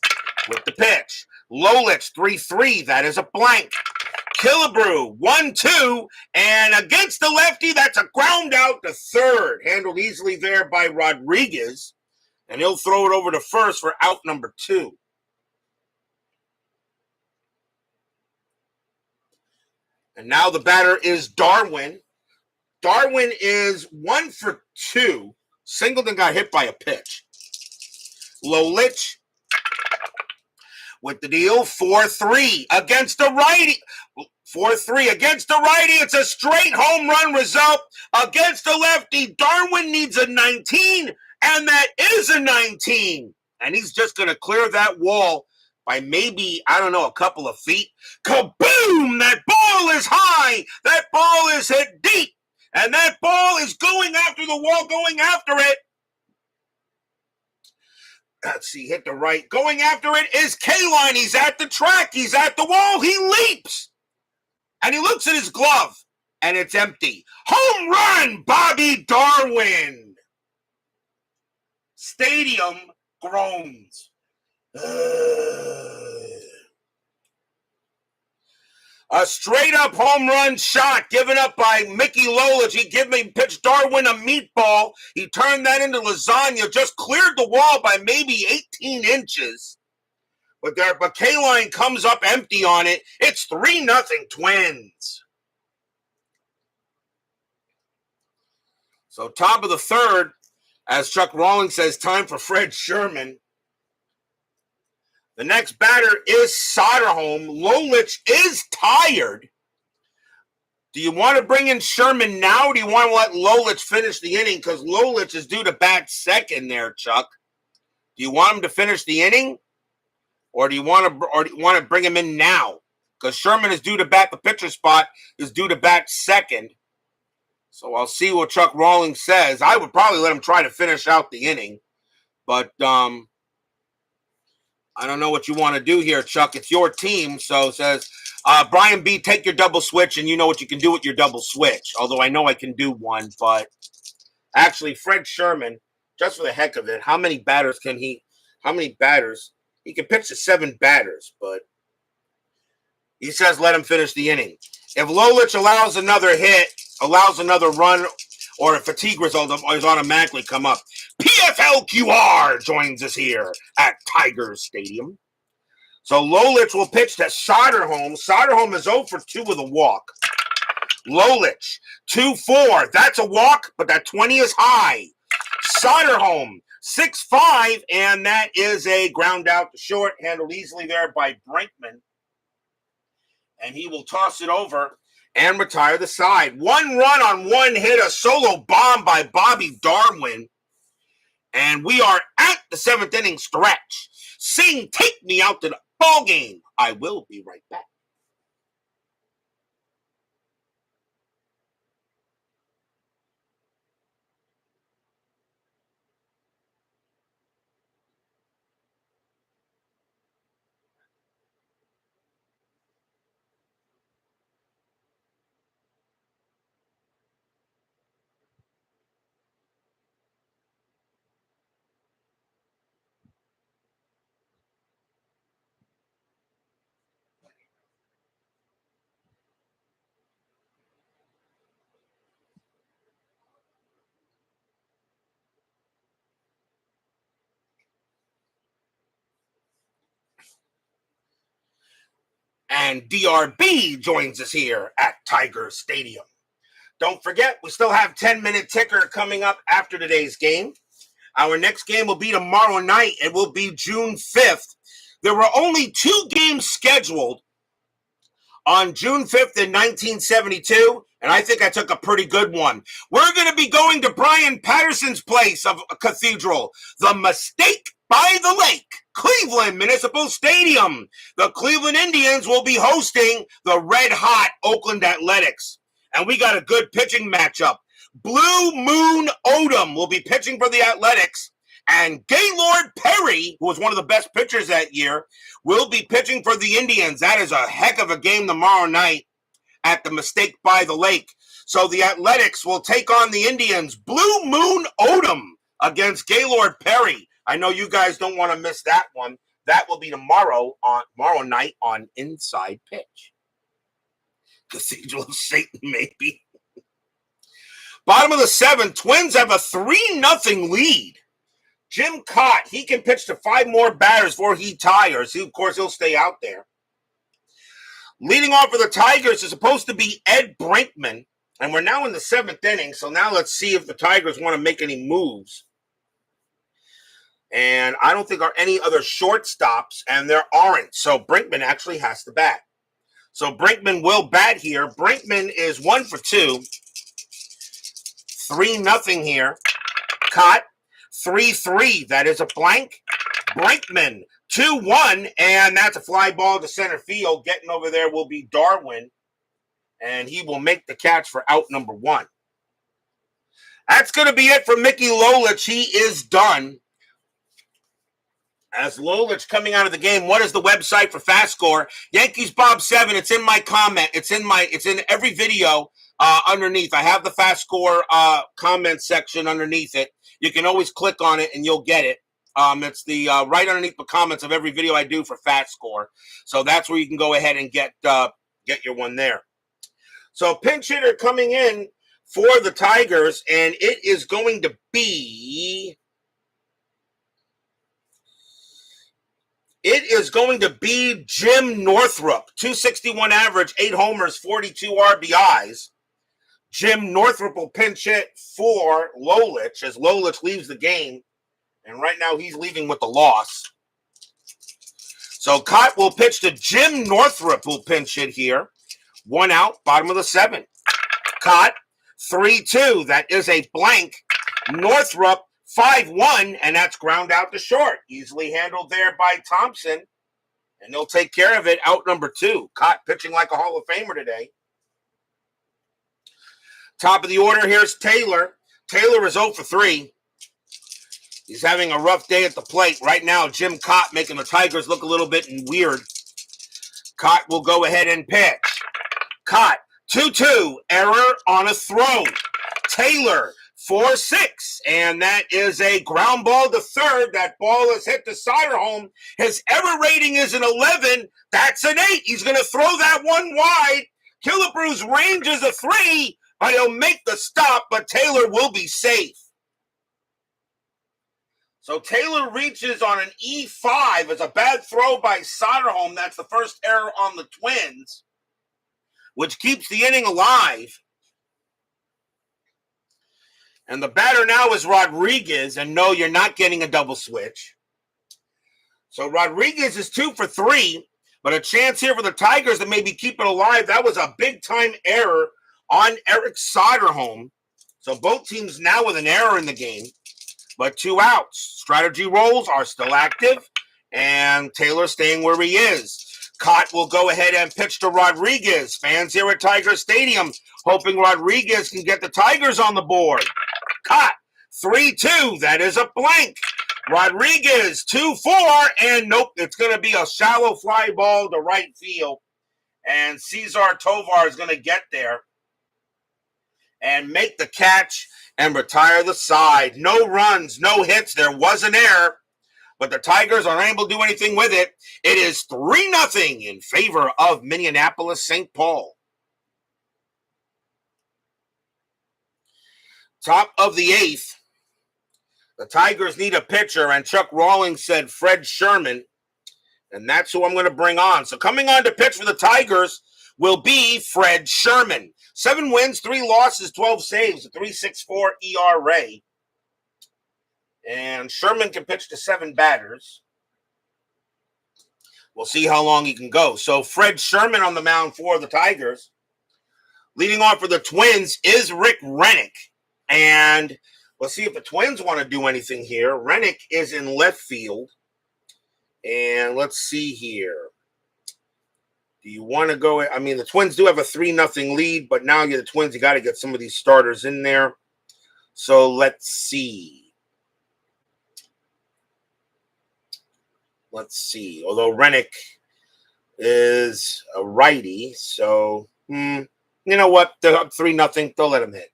with the pitch. Lolich 3-3. That is a blank. Killebrew 1-2. And against the lefty, that's a ground out to third. Handled easily there by Rodriguez. And he'll throw it over to first for out number 2. And now the batter is Darwin. Darwin is 1 for 2. Singleton got hit by a pitch. Lolich with the deal, 4-3 against the righty. 4-3 against the righty. It's a straight home run result against the lefty. Darwin needs a 19, and that is a 19. And he's just going to clear that wall by maybe, I don't know, a couple of feet. Kaboom! That ball is high. That ball is hit deep. And that ball is going after the wall, going after it. Let's see, hit the right. Going after it is K-Line. He's at the track. He's at the wall. He leaps. And he looks at his glove, and it's empty. Home run, Bobby Darwin. Stadium groans. A straight-up home run shot given up by Mickey Lolich. He pitched Darwin a meatball. He turned that into lasagna, just cleared the wall by maybe 18 inches. But K-Line comes up empty on it. It's 3-0 Twins. So top of the third, as Chuck Rawlings says, time for Fred Sherman. The next batter is Soderholm. Lolich is tired. Do you want to bring in Sherman now, or do you want to let Lolich finish the inning? Because Lolich is due to bat second there, Chuck. Do you want him to finish the inning? Or do you want to bring him in now? Because Sherman is due to bat the pitcher spot, is due to bat second. So I'll see what Chuck Rawlings says. I would probably let him try to finish out the inning. But I don't know what you want to do here, Chuck. It's your team. So it says, Brian B., take your double switch, and you know what you can do with your double switch. Although I know I can do one. But actually, Fred Sherman, just for the heck of it, how many batters? He can pitch to 7 batters, but he says let him finish the inning. If Lolich allows another hit, allows another run, or a fatigue result, is automatically come up. PFLQR joins us here at Tigers Stadium. So Lolich will pitch to Soderholm. Soderholm is 0 for 2 with a walk. Lolich, 2-4. That's a walk, but that 20 is high. Soderholm, 6-5, and that is a ground out to short, handled easily there by Brinkman. And he will toss it over and retire the side. 1 run on 1 hit, a solo bomb by Bobby Darwin. And we are at the 7th inning stretch. Sing, take me out to the ball game. I will be right back. And DRB joins us here at Tiger Stadium. Don't forget, we still have 10-minute ticker coming up after today's game. Our next game will be tomorrow night. It will be June 5th. There were only 2 games scheduled on June 5th in 1972, and I think I took a pretty good one. We're going to be going to Brian Patterson's place of Cathedral, the Mistake by the Lake, Cleveland Municipal Stadium. The Cleveland Indians will be hosting the red-hot Oakland Athletics, and we got a good pitching matchup. Blue Moon Odom will be pitching for the Athletics, and Gaylord Perry, who was one of the best pitchers that year, will be pitching for the Indians. That is a heck of a game tomorrow night at the Mistake by the Lake. So the Athletics will take on the Indians. Blue Moon Odom against Gaylord Perry. I know you guys don't want to miss that one. That will be tomorrow night on Inside Pitch. Cathedral of Satan, maybe. Bottom of the 7th, Twins have a 3-0 lead. Jim Kaat, he can pitch to 5 more batters before he tires. Of course, he'll stay out there. Leading off for the Tigers is supposed to be Ed Brinkman, and we're now in the 7th inning, so now let's see if the Tigers want to make any moves. And I don't think there are any other shortstops, and there aren't, so Brinkman actually has to bat. So Brinkman will bat here. Brinkman is 1 for 2. 3-0 here. Kaat, 3-3. That is a blank. Brinkman, 2-1, and that's a fly ball to center field. Getting over there will be Darwin, and he will make the catch for out number 1. That's going to be it for Mickey Lolich. He is done. As Lolich coming out of the game, what is the website for FastScore? Yankees Bob 7. It's in my comment. It's in every video underneath. I have the FastScore comment section underneath it. You can always click on it and you'll get it. It's the right underneath the comments of every video I do for FastScore. So that's where you can go ahead and get your one there. So pinch hitter coming in for the Tigers, and it is going to be Jim Northrup. 261 average, 8 homers, 42 RBIs. Jim Northrup will pinch hit for Lolich as Lolich leaves the game. And right now he's leaving with the loss. So Kaat will pitch to Jim Northrup, who'll pinch hit here. 1 out, bottom of the 7th. Kaat, 3-2. That is a blank. Northrup, 5-1, and that's ground out to short. Easily handled there by Thompson. And they'll take care of it. Out number 2. Kaat pitching like a Hall of Famer today. Top of the order, here's Taylor. Taylor is 0 for 3. He's having a rough day at the plate. Right now, Jim Kaat making the Tigers look a little bit weird. Kaat will go ahead and pitch. Kaat, 2-2. Error on a throw. Taylor, 4-6. And that is a ground ball to third. That ball is hit to Siderholm. His error rating is an 11. That's an 8. He's going to throw that one wide. Killebrew's range is a 3. But he'll make the stop, but Taylor will be safe. So Taylor reaches on an E5 as a bad throw by Soderholm. That's the first error on the Twins, which keeps the inning alive. And the batter now is Rodriguez, and no, you're not getting a double switch. So Rodriguez is 2 for 3, but a chance here for the Tigers to maybe keep it alive. That was a big-time error on Eric Soderholm. So both teams now with an error in the game, but 2 outs. Strategy rolls are still active, and Taylor staying where he is. Kaat will go ahead and pitch to Rodriguez. Fans here at Tiger Stadium hoping Rodriguez can get the Tigers on the board. Kaat, 3-2. That is a blank. Rodriguez, 2-4, and nope, it's going to be a shallow fly ball to right field. And Cesar Tovar is going to get there and make the catch and retire the side. No runs, no hits. There was an error, but the Tigers are unable to do anything with it. It is 3-0 in favor of Minneapolis-St. Paul. Top of the 8th. The Tigers need a pitcher, and Chuck Rawlings said Fred Sherman, and that's who I'm going to bring on. So coming on to pitch for the Tigers will be Fred Sherman. 7 wins, 3 losses, 12 saves, a 3.64 ERA. And Sherman can pitch to 7 batters. We'll see how long he can go. So Fred Sherman on the mound for the Tigers. Leading off for the Twins is Rick Rennick. And let's see if the Twins want to do anything here. Rennick is in left field. And let's see here. Do you want to go? I mean, the Twins do have a 3-0 lead, but now you're the Twins. You got to get some of these starters in there. So let's see. Although Rennick is a righty, so you know what? They're up 3-0. They'll let him hit.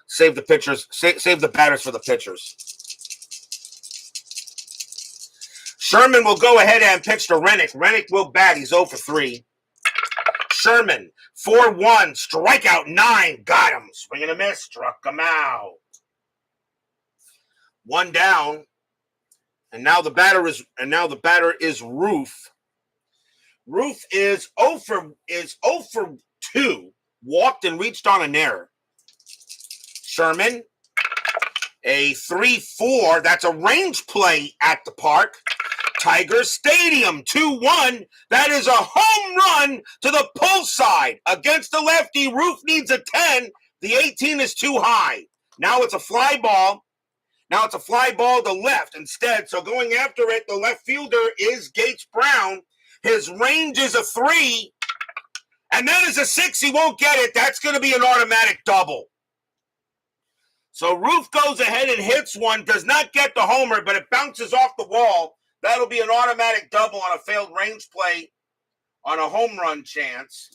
Save the pitchers. Save the batters for the pitchers. Sherman will go ahead and pitch to Rennick. Rennick will bat. He's 0 for 3. Sherman, 4-1, strikeout 9. Got him. Swing and a miss. Struck him out. 1 down. And now the batter is Roof. Roof is 0 for 2. Walked and reached on an error. Sherman, a 3-4. That's a range play at the park. Tiger Stadium, 2-1. That is a home run to the pull side. Against the lefty, Roof needs a 10. The 18 is too high. Now it's a fly ball. To left instead. So going after it, the left fielder is Gates Brown. His range is a 3. And that is a 6. He won't get it. That's going to be an automatic double. So Roof goes ahead and hits one. Does not get the homer, but it bounces off the wall. That'll be an automatic double on a failed range play on a home run chance.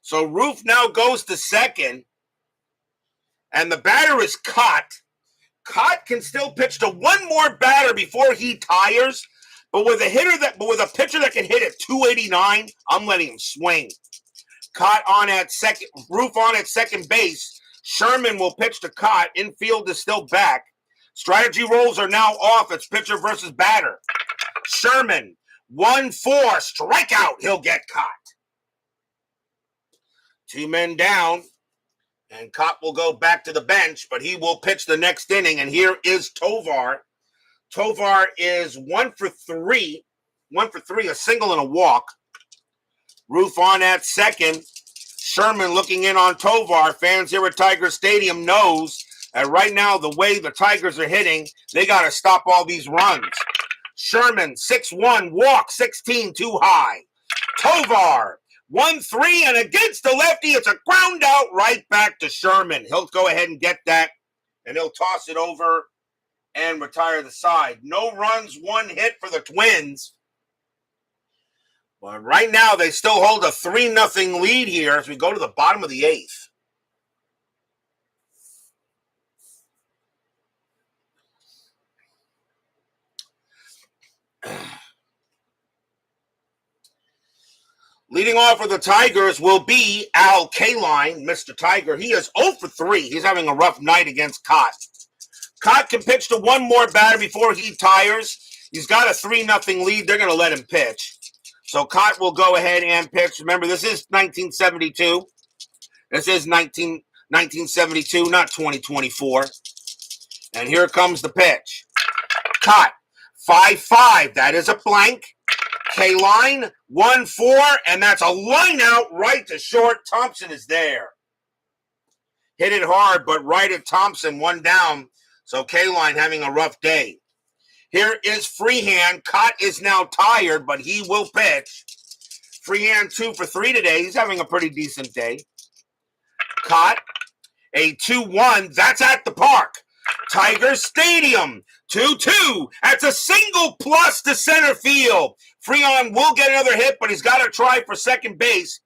So Roof now goes to second. And the batter is Kaat. Kaat can still pitch to one more batter before he tires. But with a pitcher that can hit at 289, I'm letting him swing. Kaat on at second, Roof on at second base. Sherman will pitch to Kaat. Infield is still back. Strategy roles are now off. It's pitcher versus batter. Sherman, 1-4, strikeout. He'll get Kaat. 2 men down, and Kaat will go back to the bench, but he will pitch the next inning. And here is Tovar. Tovar is 1 for 3, a single and a walk. Roof on at second. Sherman looking in on Tovar. Fans here at Tiger Stadium knows that right now the way the Tigers are hitting, they got to stop all these runs. Sherman, 6-1, walk, 16, too high. Tovar, 1-3, and against the lefty, it's a ground out right back to Sherman. He'll go ahead and get that, and he'll toss it over and retire the side. No runs, 1 hit for the Twins. But right now, they still hold a 3-0 lead here as we go to the bottom of the 8th. Leading off for the Tigers will be Al Kaline, Mr. Tiger. He is 0 for 3. He's having a rough night against Kaat. Kaat can pitch to one more batter before he tires. He's got a 3-0 lead. They're going to let him pitch. So Kaat will go ahead and pitch. Remember, this is 1972. This is 1972, not 2024. And here comes the pitch. Kaat, 5-5. That is a blank. Kaline, 1-4, and that's a line out right to short. Thompson is there. Hit it hard, but right at Thompson, 1 down. So Kaline having a rough day. Here is Freehand. Kaat is now tired, but he will pitch. Freehand 2 for 3 today. He's having a pretty decent day. Kaat, a 2-1. That's at the park. Tiger Stadium, 2-2. That's a single plus to center field. Freon will get another hit, but he's got to try for second base.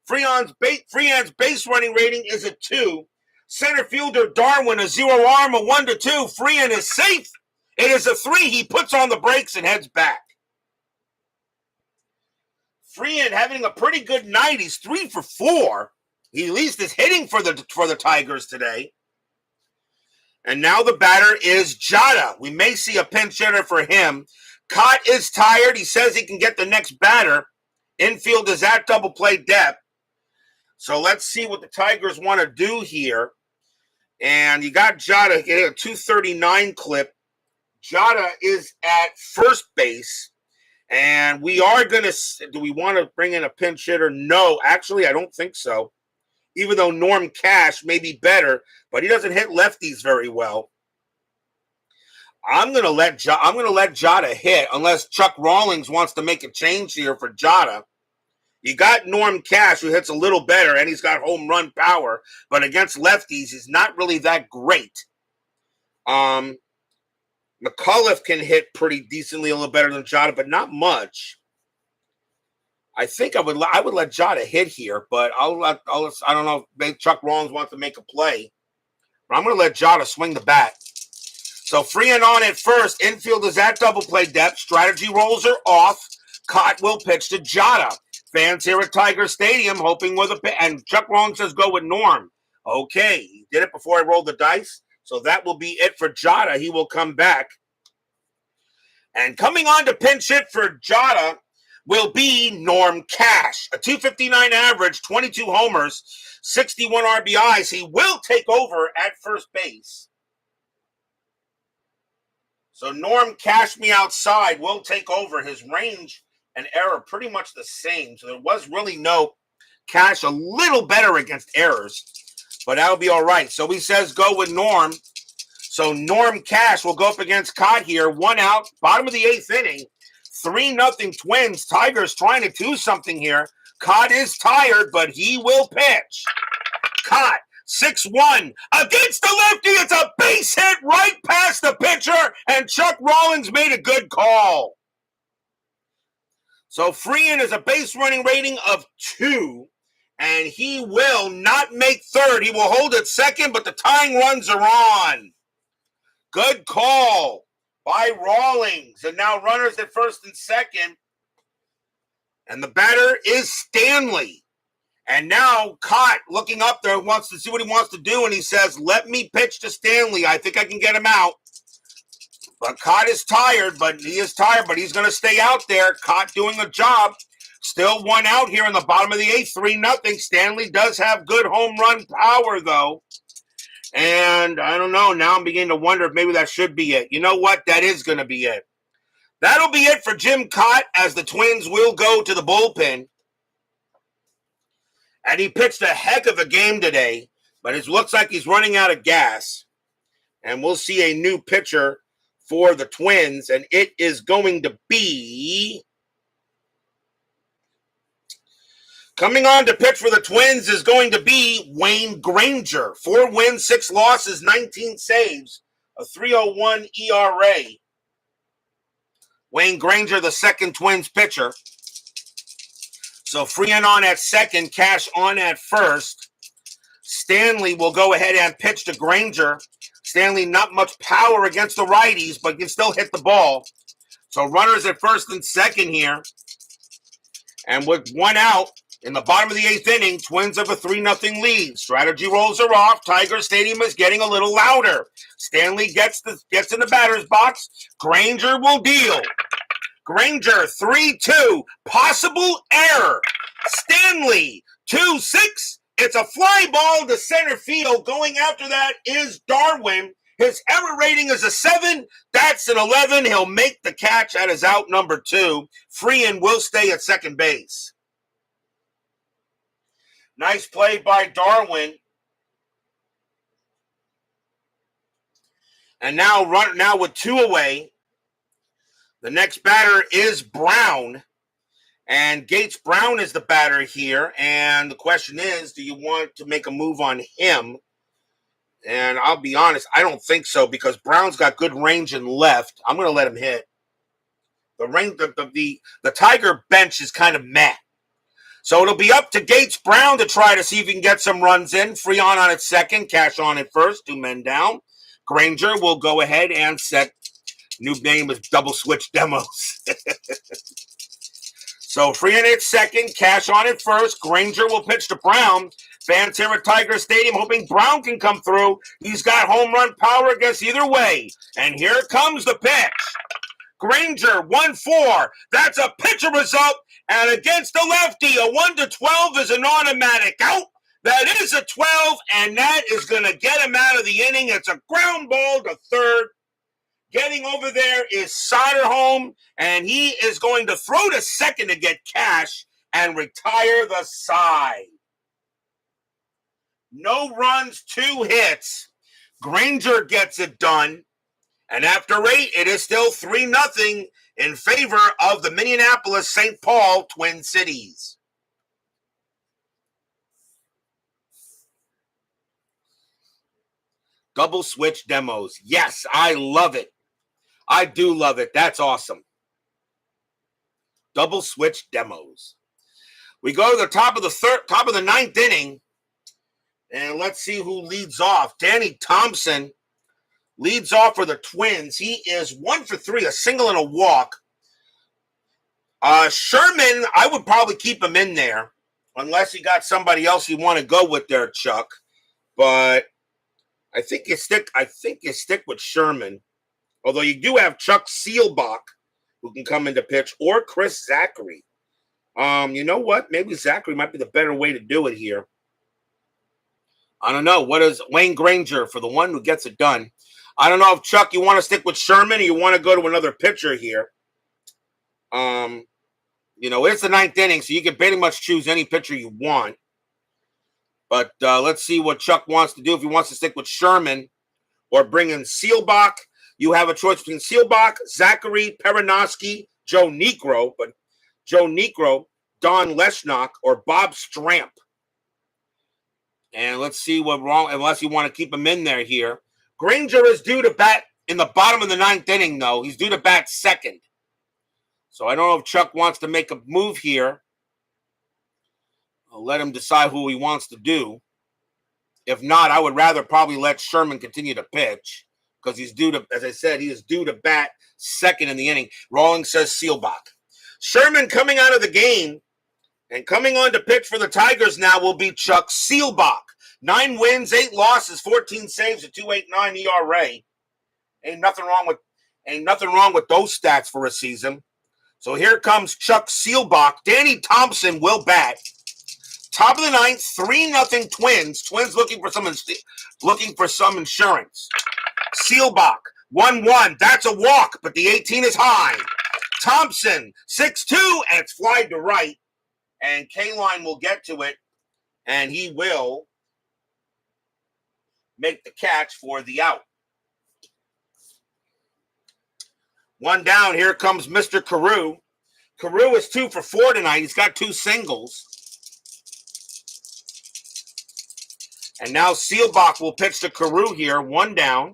Freon's base running rating is a 2. Center fielder Darwin, a 0 arm, a 1-2. Freon is safe. It is a 3. He puts on the brakes and heads back. Freon having a pretty good night. He's 3 for 4. He at least is hitting for the Tigers today. And now the batter is Jada. We may see a pinch hitter for him. Kaat is tired. He says he can get the next batter. Infield is at double play depth. So let's see what the Tigers want to do here. And you got Jada getting a 239 clip. Jada is at first base. And we are going to, do we want to bring in a pinch hitter? No, actually, I don't think so. Even though Norm Cash may be better, but he doesn't hit lefties very well. I'm going to let Jada hit unless Chuck Rawlings wants to make a change here for Jada. You got Norm Cash, who hits a little better, and he's got home run power, but against lefties, he's not really that great. McAuliffe can hit pretty decently, a little better than Jada, but not much. I think I would let Jada hit here, but I don't know if Chuck Rawlings wants to make a play, but I'm going to let Jada swing the bat. So Freehan on at first. Infield is at double play depth. Strategy rolls are off. Kaat will pitch to Jada. Fans here at Tiger Stadium hoping with a pitch. And Chuck Rawlings says go with Norm. Okay, he did it before I rolled the dice. So that will be it for Jada. He will come back. And coming on to pinch hit for Jada will be Norm Cash. A 259 average, 22 homers, 61 RBIs. He will take over at first base. So Norm Cash me outside will take over. His range and error pretty much the same. So there was really no Cash, a little better against errors, but that'll be all right. So he says go with Norm. So Norm Cash will go up against Kaat here. 1 out, bottom of the 8th inning. 3-0 Twins. Tigers trying to do something here. Kaat is tired, but he will pitch. Kaat, 6-1 against the lefty. It's a base hit right past the pitcher, and Chuck Rawlings made a good call. So Freehan is a base running rating of 2, and he will not make third. He will hold at second, but the tying runs are on. Good call by Rawlings. And now runners at first and second. And the batter is Stanley. And now Kaat, looking up there, wants to see what he wants to do. And he says, let me pitch to Stanley. I think I can get him out. But Kaat is tired, but he's going to stay out there. Kaat doing a job. Still 1 out here in the bottom of the 8th, 3-0. Stanley does have good home run power, though. And I don't know. Now I'm beginning to wonder if maybe that should be it. You know what? That is going to be it. That'll be it for Jim Kaat, as the Twins will go to the bullpen. And he pitched a heck of a game today, but it looks like he's running out of gas. And we'll see a new pitcher for the Twins, and it is going to be... Coming on to pitch for the Twins is going to be Wayne Granger. 4 wins, 6 losses, 19 saves, a 3.01 ERA. Wayne Granger, the second Twins pitcher. So Freehan on at second, Cash on at first. Stanley will go ahead and pitch to Granger. Stanley, not much power against the righties, but can still hit the ball. So runners at first and second here. And with 1 out, in the bottom of the 8th inning, Twins have a 3-0 lead. Strategy rolls are off. Tiger Stadium is getting a little louder. Stanley gets in the batter's box. Granger will deal. Granger, 3-2. Possible error. Stanley, 2-6. It's a fly ball to center field. Going after that is Darwin. His error rating is a 7. That's an 11. He'll make the catch at his out number 2. Freehan will stay at second base. Nice play by Darwin. And now with 2 away, the next batter is Brown. And Gates Brown is the batter here. And the question is, do you want to make a move on him? And I'll be honest, I don't think so, because Brown's got good range and left. I'm going to let him hit. The Tiger bench is kind of meh. So it'll be up to Gates Brown to try to see if he can get some runs in. Freehan on at second, Cash on at first, 2 men down. Granger will go ahead and set. New name is Double Switch Demos. So Freehan at second, Cash on at first. Granger will pitch to Brown. Fans here at Tiger Stadium hoping Brown can come through. He's got home run power against either way. And here comes the pitch. Granger, 1-4. That's a pitcher result. And against the lefty, a 1-12 is an automatic out. That is a 12, and that is going to get him out of the inning. It's a ground ball to third. Getting over there is Soderholm, and he is going to throw to second to get cash and retire the side. No runs, 2 hits. Granger gets it done. And after 8, it is still 3-0 in favor of the Minneapolis-St. Paul Twin Cities. Double switch demos. Yes, I love it. I do love it. That's awesome. Double switch demos. We go to the top of the 9th inning, and let's see who leads off. Danny Thompson leads off for the Twins. He is 1 for 3, a single and a walk. Sherman, I would probably keep him in there, unless you got somebody else you want to go with there, Chuck. But I think you stick with Sherman. Although you do have Chuck Seelbach, who can come into pitch, or Chris Zachary. You know what? Maybe Zachary might be the better way to do it here. I don't know. What is Wayne Granger for the one who gets it done? I don't know if, Chuck, you want to stick with Sherman or you want to go to another pitcher here. It's the 9th inning, so you can pretty much choose any pitcher you want. But let's see what Chuck wants to do. If he wants to stick with Sherman or bring in Seelbach, you have a choice between Seelbach, Zachary, Perinoski, Joe Niekro, Don Leschnock, or Bob Stramp. And let's see what's wrong, unless you want to keep him in there here. Granger is due to bat in the bottom of the 9th inning, though. He's due to bat second. So I don't know if Chuck wants to make a move here. I'll let him decide who he wants to do. If not, I would rather probably let Sherman continue to pitch, because he's due to, as I said, he is due to bat second in the inning. Rawlings says Seelbach. Sherman coming out of the game and coming on to pitch for the Tigers now will be Chuck Seelbach. 9 wins, 8 losses, 14 saves, a 2.89 ERA. Ain't nothing wrong with those stats for a season. So here comes Chuck Seelbach. Danny Thompson will bat. Top of the 9th, 3-0 Twins. Twins looking for some insurance. Seelbach, 1-1. That's a walk, but the 18 is high. Thompson, 6-2, and it's fly to right. And K-Line will get to it, and he will make the catch for the out. 1 down. Here comes Mr. Carew. Carew is 2 for 4 tonight. He's got 2 singles. And now Seelbach will pitch to Carew here. 1 down.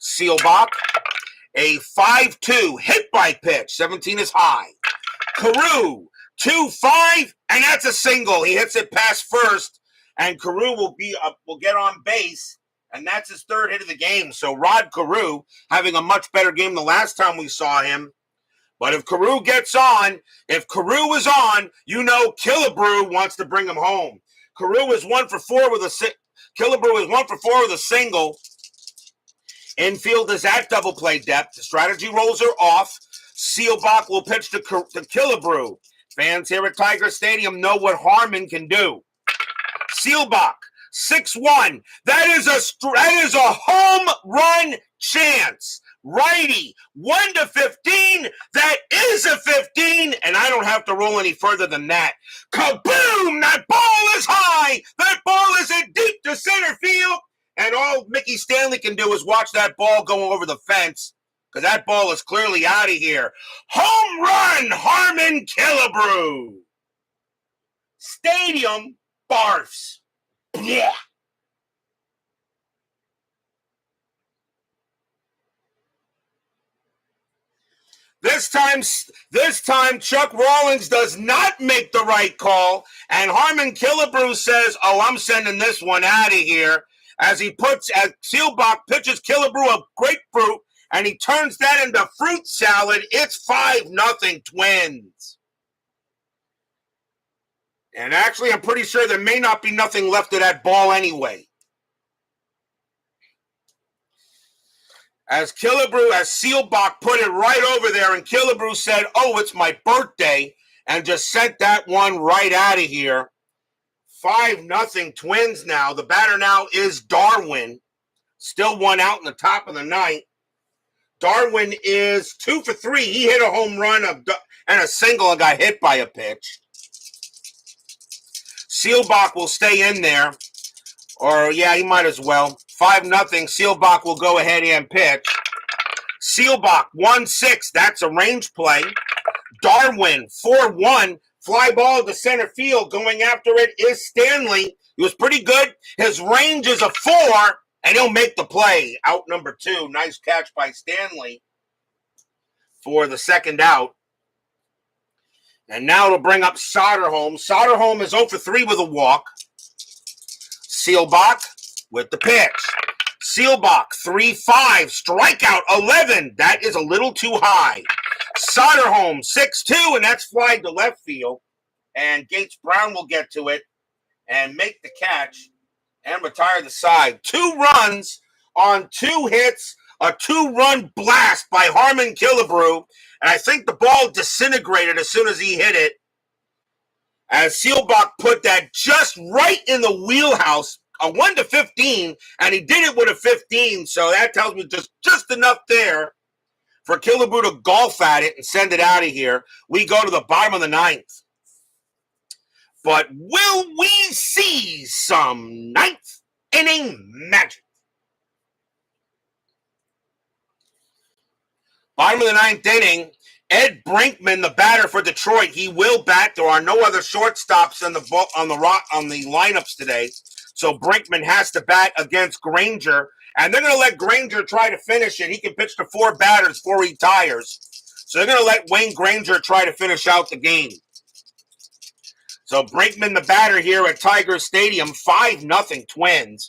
Seelbach, a 5-2 hit by pitch. 17 is high. Carew, 2-5, and that's a single. He hits it past first, and Carew will get on base, and that's his 3rd hit of the game. So Rod Carew having a much better game the last time we saw him. But if Carew is on, Killebrew wants to bring him home. Carew is 1 for 4 with a Killebrew is 1 for 4 with a single. Infield is at double play depth. The strategy rolls are off. Seelbach will pitch to Killebrew. Fans here at Tiger Stadium know what Harmon can do. Seelbach, 6-1. That is a home run chance. Righty, 1-15. That is a 15, and I don't have to roll any further than that. Kaboom! That ball is high. That ball is in deep to center field, and all Mickey Stanley can do is watch that ball go over the fence, because that ball is clearly out of here. Home run, Harmon Killebrew. Stadium barfs. Yeah. This time, Chuck Rawlings does not make the right call, and Harmon Killebrew says, I'm sending this one out of here, as Seelbach pitches Killebrew a grapefruit, and he turns that into fruit salad. It's 5-0 Twins. And actually, I'm pretty sure there may not be nothing left of that ball anyway. As Seelbach put it right over there, and Killebrew said, it's my birthday, and just sent that one right out of here. 5-0 Twins now. The batter now is Darwin. Still 1 out in the top of the 9th. Darwin is 2 for 3. He hit a home run and a single and got hit by a pitch. Seelbach will stay in there. Or, yeah, he might as well. 5-0. Seelbach will go ahead and pitch. Seelbach, 1-6. That's a range play. Darwin, 4-1. Fly ball to center field. Going after it is Stanley. He was pretty good. His range is a 4, and he'll make the play. Out number 2. Nice catch by Stanley for the second out. And now it'll bring up Soderholm. Soderholm is 0 for 3 with a walk. Seelbach with the pitch. Seelbach, 3-5. Strikeout, 11. That is a little too high. Soderholm, 6-2, and that's flied to left field. And Gates Brown will get to it and make the catch and retire the side. 2 runs on 2 hits, a 2-run blast by Harmon Killebrew. And I think the ball disintegrated as soon as he hit it, as Seelbach put that just right in the wheelhouse, a 1-15, and he did it with a 15, so that tells me just enough there for Killebrew to golf at it and send it out of here. We go to the bottom of the 9th. But will we see some 9th inning magic? Bottom of the 9th inning, Ed Brinkman, the batter for Detroit, he will bat. There are no other shortstops on the lineups today, so Brinkman has to bat against Granger, and they're going to let Granger try to finish it. He can pitch to 4 batters before he retires, so they're going to let Wayne Granger try to finish out the game. So Brinkman, the batter here at Tiger Stadium, 5-0 Twins.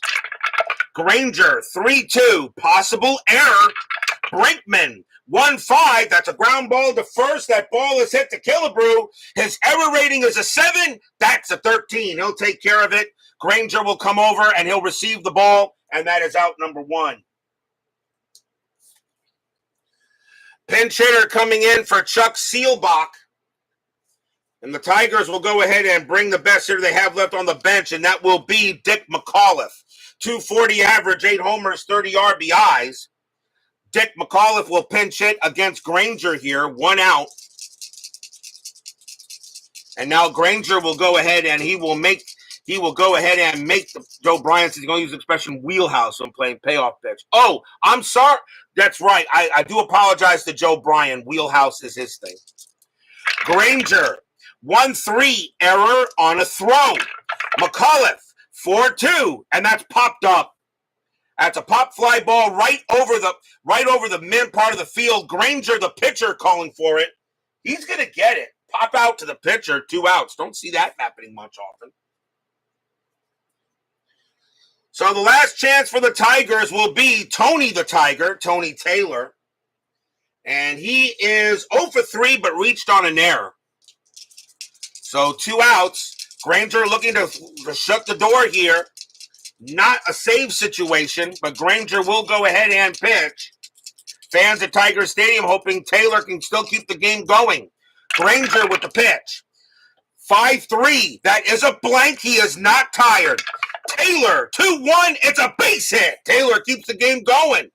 Granger, 3-2, possible error. Brinkman, 1-5, that's a ground ball to first. That ball is hit to Killebrew. His error rating is a 7. That's a 13. He'll take care of it. Granger will come over and he'll receive the ball, and that is out number 1. Pinch hitter coming in for Chuck Seelbach. And the Tigers will go ahead and bring the best hitter they have left on the bench, and that will be Dick McAuliffe. 240 average, 8 homers, 30 RBIs. Dick McAuliffe will pinch hit against Granger here, 1 out. And now Granger will go ahead and he will go ahead and make the Joe Bryan says he's going to use the expression wheelhouse when playing payoff pitch. Oh, I'm sorry. That's right. I do apologize to Joe Bryan. Wheelhouse is his thing. Granger, 1-3, error on a throw. McAuliffe, 4-2, and that's popped up. That's a pop fly ball right over the mid part of the field. Granger, the pitcher, calling for it. He's going to get it. Pop out to the pitcher, 2 outs. Don't see that happening much often. So the last chance for the Tigers will be Tony the Tiger, Tony Taylor. And he is 0 for 3, but reached on an error. So 2 outs. Granger looking to shut the door here. Not a save situation, but Granger will go ahead and pitch. Fans at Tiger Stadium hoping Taylor can still keep the game going. Granger with the pitch. 5-3. That is a blank. He is not tired. Taylor, 2-1. It's a base hit. Taylor keeps the game going.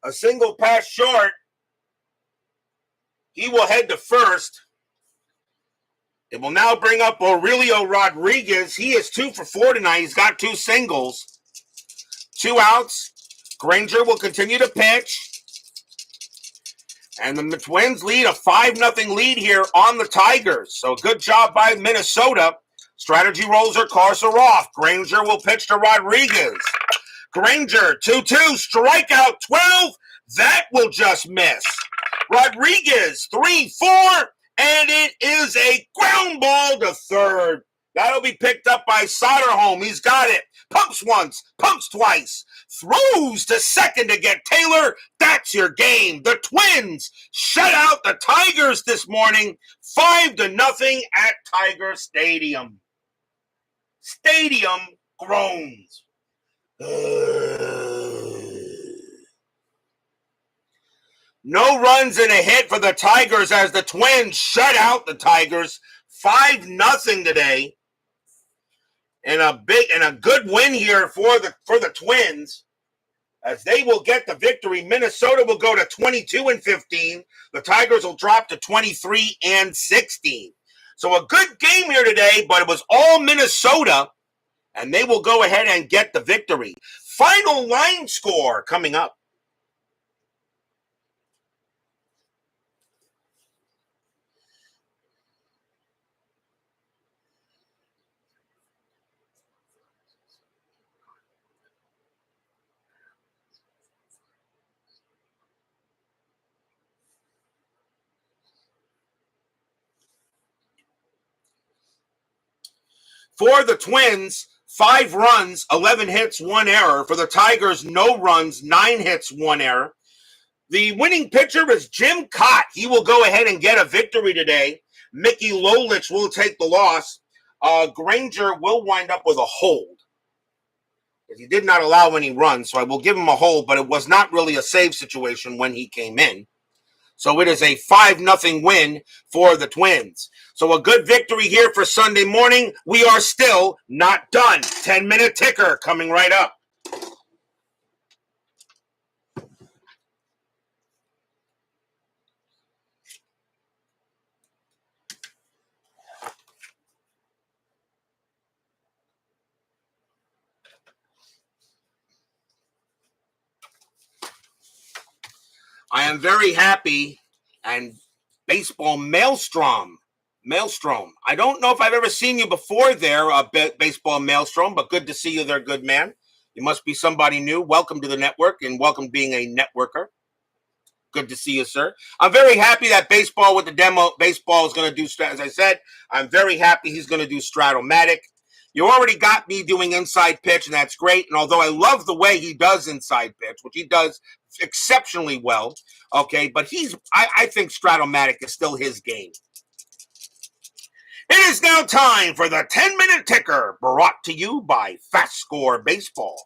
A single pass short. He will head to first. It will now bring up Aurelio Rodriguez. He is 2 for 4 tonight. He's got 2 singles. 2 outs. Granger will continue to pitch. And the Twins lead a 5-0 lead here on the Tigers. So good job by Minnesota. Strategy rolls or cars are off. Granger will pitch to Rodriguez. Granger, 2-2, strikeout 12. That will just miss. Rodriguez, 3-4. And it is a ground ball to third. That'll be picked up by Soderholm. He's got it. Pumps once, pumps twice. Throws to second to get Taylor. That's your game. The Twins shut out the Tigers this morning, 5-0 at Tiger Stadium. Stadium groans. No runs and a hit for the Tigers as the Twins shut out the Tigers 5-0 today. And a good win here for the Twins. as they will get the victory. Minnesota will go to 22-15. The Tigers will drop to 23-16. So a good game here today, but it was all Minnesota, and they will go ahead and get the victory. Final line score coming up. For the Twins, 5 runs, 11 hits, 1 error. For the Tigers, no runs, 9 hits, 1 error. The winning pitcher is Jim Kaat. He will go ahead and get a victory today. Mickey Lolich will take the loss. Granger will wind up with a hold. He did not allow any runs, so I will give him a hold, but it was not really a save situation when he came in. So it is a 5-0 win for the Twins. So a good victory here for Sunday morning. We are still not done. 10-minute ticker coming right up. I am very happy, and baseball Maelstrom. I don't know if I've ever seen you before there, baseball Maelstrom, but good to see you there, good man. You must be somebody new. Welcome to the network, and welcome being a networker. Good to see you, sir. I'm very happy that baseball with the demo, baseball is going to do, as I said, I'm very happy he's going to do Stratomatic. You already got me doing inside pitch, and that's great. And although I love the way he does inside pitch, which he does exceptionally well, okay, but I think Stratomatic is still his game. It is now time for the 10-minute ticker, brought to you by FastScore Baseball.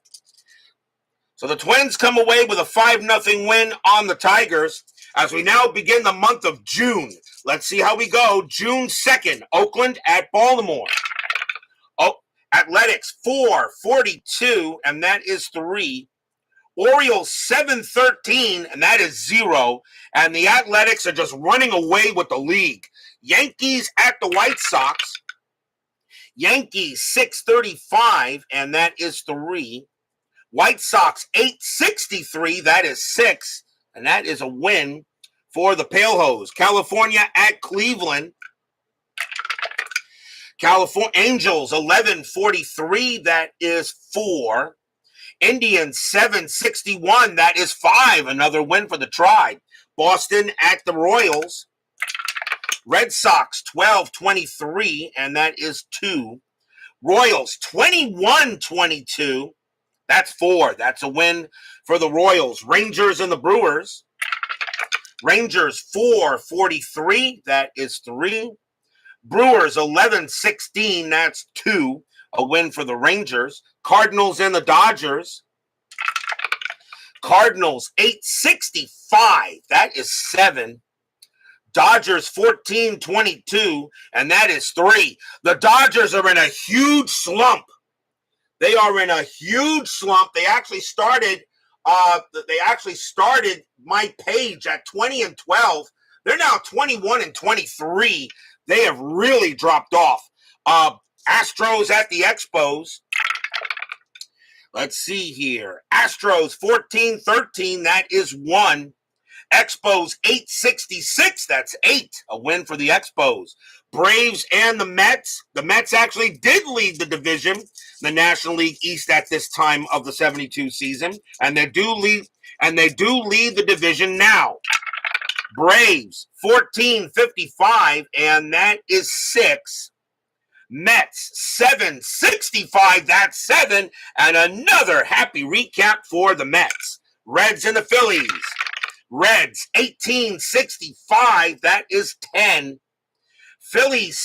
So the Twins come away with a 5-0 win on the Tigers as we now begin the month of June. Let's see how we go. June 2nd, Oakland at Baltimore. Athletics 4-42, and that is 3. Orioles 7-13, and that is 0. And the Athletics are just running away with the league. Yankees at the White Sox. Yankees 6-35, and that is 3. White Sox 8-63, that is 6. And that is a win for the Palehose. California at Cleveland. California Angels 11-43, that is 4. Indians 7-61, that is 5. Another win for the Tribe. Boston at the Royals. Red Sox 12-23, and that is 2. Royals 21-22, that's 4. That's a win for the Royals. Rangers and the Brewers. Rangers 4-43, that is 3. Brewers 11-16, that's 2. A win for the Rangers. Cardinals and the Dodgers. Cardinals 8-65, that is 7. Dodgers 14-22, and that is 3. The Dodgers are in a huge slump. They are in a huge slump. They actually started my page at 20-12. They're now 21-23. They have really dropped off. Astros at the Expos. Let's see here. Astros 14-13, that is 1. Expos 8-66, that's 8. A win for the Expos. Braves and the Mets. The Mets actually did lead the division, the National League East, at this time of the 72 season, and they do lead the division now. Braves 14-55, and that is 6. Mets 7-65, that's 7, and another happy recap for the Mets. Reds and the Phillies. Reds 18-65, that is 10. Phillies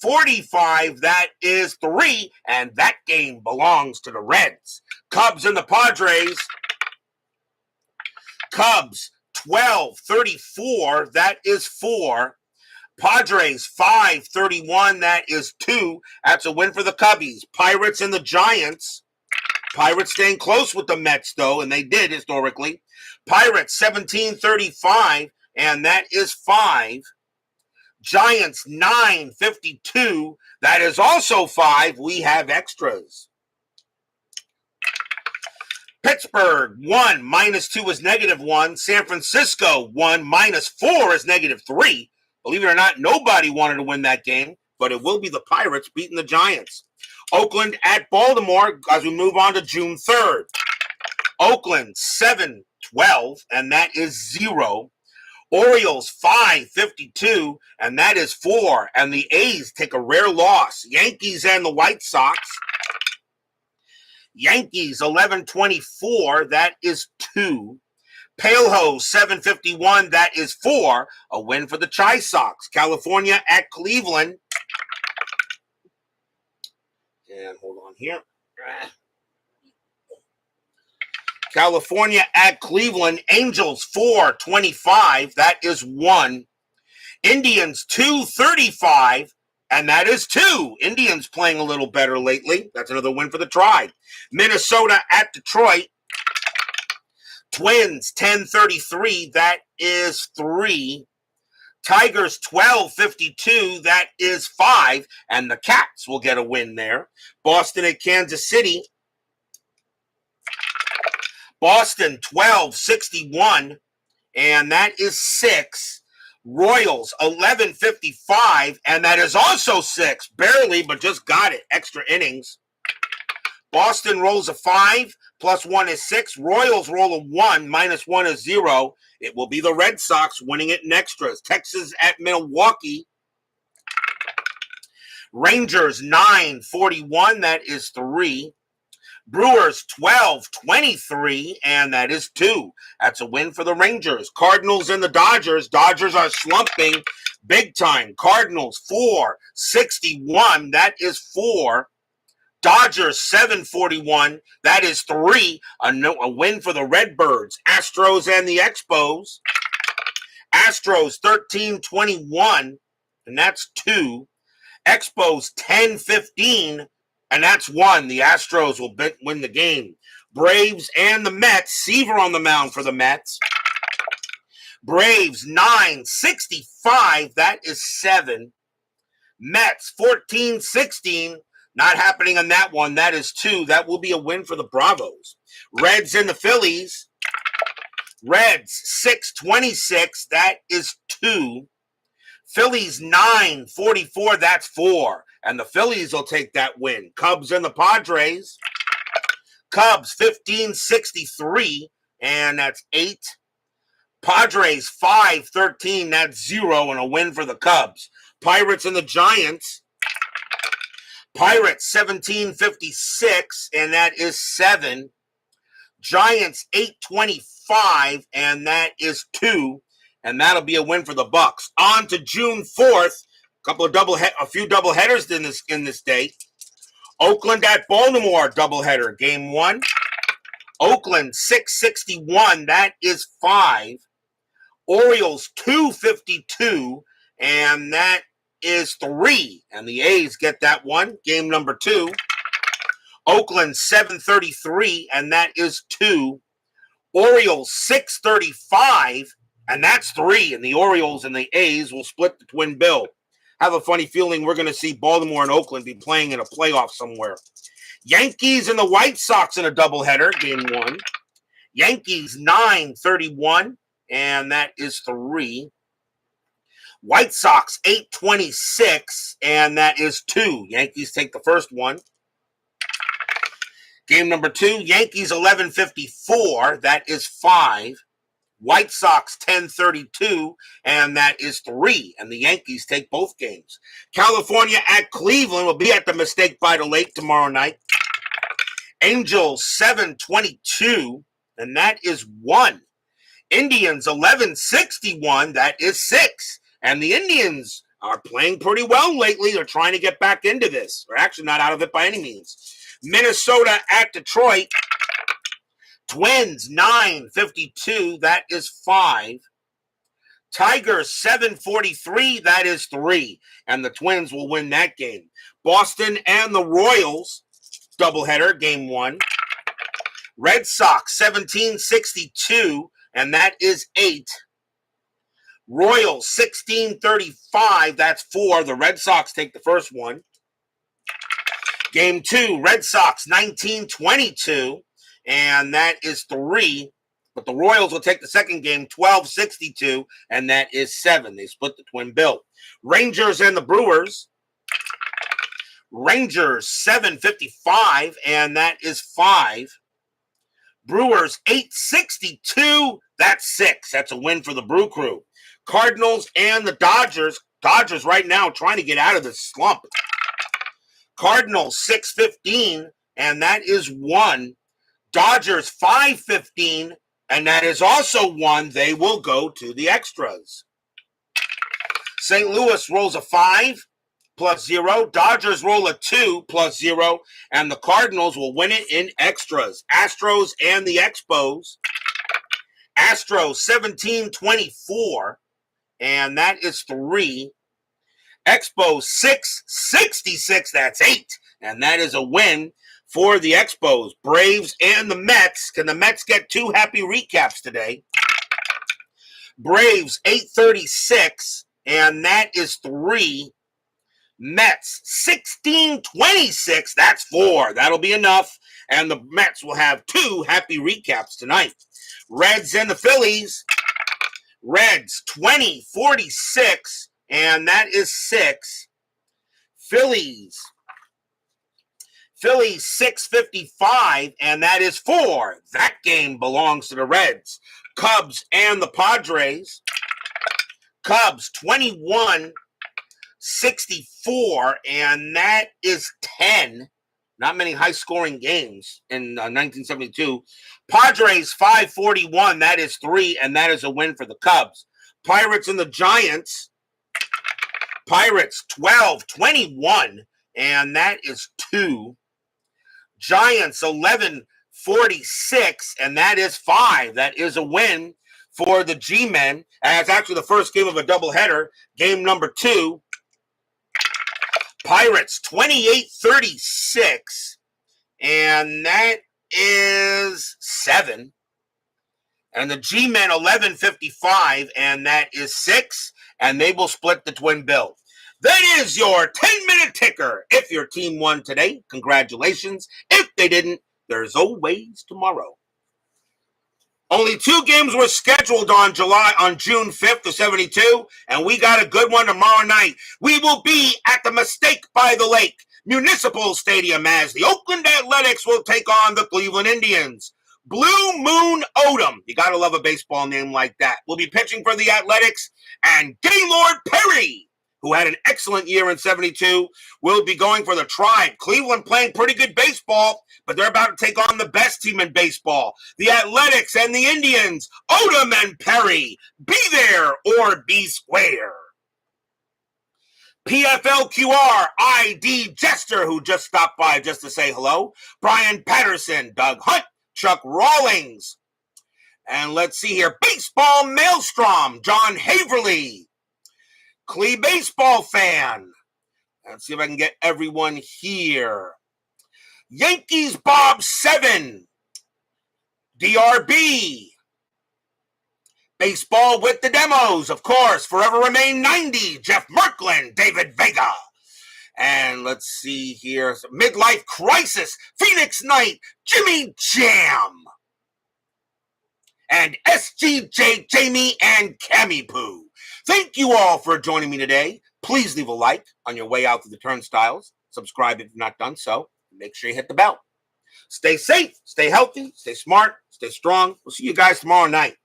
6-45, that is 3, and that game belongs to the Reds. Cubs and the Padres. Cubs 12-34, that is 4. Padres 5-31, that is 2. That's a win for the Cubbies. Pirates and the Giants. Pirates staying close with the Mets, though, and they did historically. Pirates 1735, and that is 5. Giants 952, that is also 5. We have extras. Pittsburgh 1 -2 is -1. San Francisco 1 -4 is -3. Believe it or not, nobody wanted to win that game, but it will be the Pirates beating the Giants. Oakland at Baltimore as we move on to June 3rd. Oakland 7-12, and that is 0. Orioles 5-52, and that is 4. And the A's take a rare loss. Yankees and the White Sox. Yankees 11-24, that is 2. Paleho 751, that is 4. A win for the Chi Sox. California at Cleveland. And hold on here. California at Cleveland. Angels 425, that is 1. Indians 235, and that is 2. Indians playing a little better lately. That's another win for the Tribe. Minnesota at Detroit. Twins 1033, that is 3. Tigers 1252, that is 5. And the Cats will get a win there. Boston at Kansas City. Boston 1261, and that is 6. Royals 1155, and that is also 6. Barely, but just got it. Extra innings. Boston rolls a 5, +1 is 6. Royals roll a 1, -1 is 0. It will be the Red Sox winning it in extras. Texas at Milwaukee. Rangers 941, that is 3. Brewers 12-23, and that is 2. That's a win for the Rangers. Cardinals and the Dodgers. Dodgers are slumping big time. Cardinals 461, that is 4. Dodgers 741, that is 3. A win for the Redbirds. Astros and the Expos. Astros 13-21, and that's 2. Expos 10-15. And that's 1. The Astros will win the game. Braves and the Mets. Seaver on the mound for the Mets. Braves 965. That is 7. Mets 14-16. Not happening on that one. That is 2. That will be a win for the Bravos. Reds and the Phillies. Reds 626. That is 2. Phillies 944. That's 4. And the Phillies will take that win. Cubs and the Padres. Cubs 1563, and that's 8. Padres 513, that's 0, and a win for the Cubs. Pirates and the Giants. Pirates 1756, and that is 7. Giants 825, and that is 2. And that'll be a win for the Bucks. On to June 4th. A few double headers in this day. Oakland at Baltimore doubleheader. Game 1. Oakland 661. That is 5. Orioles 252, and that is 3. And the A's get that one. Game number 2. Oakland 733, and that is 2. Orioles 635, and that's 3. And the Orioles and the A's will split the twin bill. Have a funny feeling we're going to see Baltimore and Oakland be playing in a playoff somewhere. Yankees and the White Sox in a doubleheader, game 1. Yankees 931, and that is 3. White Sox 826, and that is 2. Yankees take the first one. Game number 2, Yankees 1154, that is 5. White Sox 1032, and that is 3. And the Yankees take both games. California at Cleveland will be at the Mistake by the Lake tomorrow night. Angels 722, and that is 1. Indians 1161, that is 6. And the Indians are playing pretty well lately. They're trying to get back into this. They're actually not out of it by any means. Minnesota at Detroit. Twins 952, that is 5. Tigers 743, that is 3. And the Twins will win that game. Boston and the Royals, doubleheader, game 1. Red Sox 1762, and that is 8. Royals 1635, that's 4. The Red Sox take the first one. Game 2, Red Sox 1922, and that is 3. But the Royals will take the second game, 1262, and that is 7. They split the twin bill. Rangers and the Brewers. Rangers 755, and that is 5. Brewers 862, that's 6. That's a win for the Brew Crew. Cardinals and the Dodgers. Dodgers right now trying to get out of this slump. Cardinals 615, and that is 1. Dodgers 515, and that is also 1. They will go to the extras. St. Louis rolls a 5 plus 0. Dodgers roll a 2 plus 0, and the Cardinals will win it in extras. Astros and the Expos. Astros 1724, and that is 3. Expos 666, that's 8. And that is a win for the Expos. Braves and the Mets. Can the Mets get 2 happy recaps today? Braves 836, and that is 3. Mets 1626, that's 4. That'll be enough. And the Mets will have 2 happy recaps tonight. Reds and the Phillies. Reds 2046, and that is 6. Phillies 655, and that is 4. That game belongs to the Reds. Cubs and the Padres. Cubs 2164, and that is 10. Not many high-scoring games in 1972. Padres 541, that is 3, and that is a win for the Cubs. Pirates and the Giants. Pirates 1221, and that is 2. Giants 1146, and that is 5. That is a win for the G-Men. And it's actually the first game of a doubleheader. Game number 2. Pirates 2836, and that is 7. And the G-Men 1155, and that is 6. And they will split the twin bill. That is your 10-minute ticker. If your team won today, congratulations. If they didn't, there's always tomorrow. Only 2 games were scheduled on June 5th of 72, and we got a good one tomorrow night. We will be at the Mistake by the Lake Municipal Stadium as the Oakland Athletics will take on the Cleveland Indians. Blue Moon Odom, you got to love a baseball name like that, will be pitching for the Athletics, and Gaylord Perry, who had an excellent year in 72, will be going for the Tribe. Cleveland playing pretty good baseball, but they're about to take on the best team in baseball, the Athletics and the Indians. Odom and Perry, be there or be square. PFLQR ID Jester, who just stopped by just to say hello. Brian Patterson, Doug Hunt, Chuck Rawlings. And let's see here. Baseball Maelstrom, John Haverly. Clee Baseball Fan. Let's see if I can get everyone here. Yankees Bob 7. DRB. Baseball with the Demos, of course. Forever Remain 90. Jeff Merklin, David Vega. And let's see here. Midlife Crisis. Phoenix Knight, Jimmy Jam. And SGJ Jamie and Cammy Poo. Thank you all for joining me today. Please leave a like on your way out to the turnstiles. Subscribe if you've not done so. Make sure you hit the bell. Stay safe, stay healthy, stay smart, stay strong. We'll see you guys tomorrow night.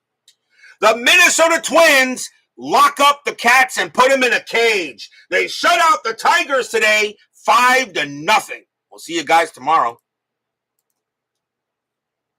The Minnesota Twins lock up the Cats and put them in a cage. They shut out the Tigers today 5-0. We'll see you guys tomorrow.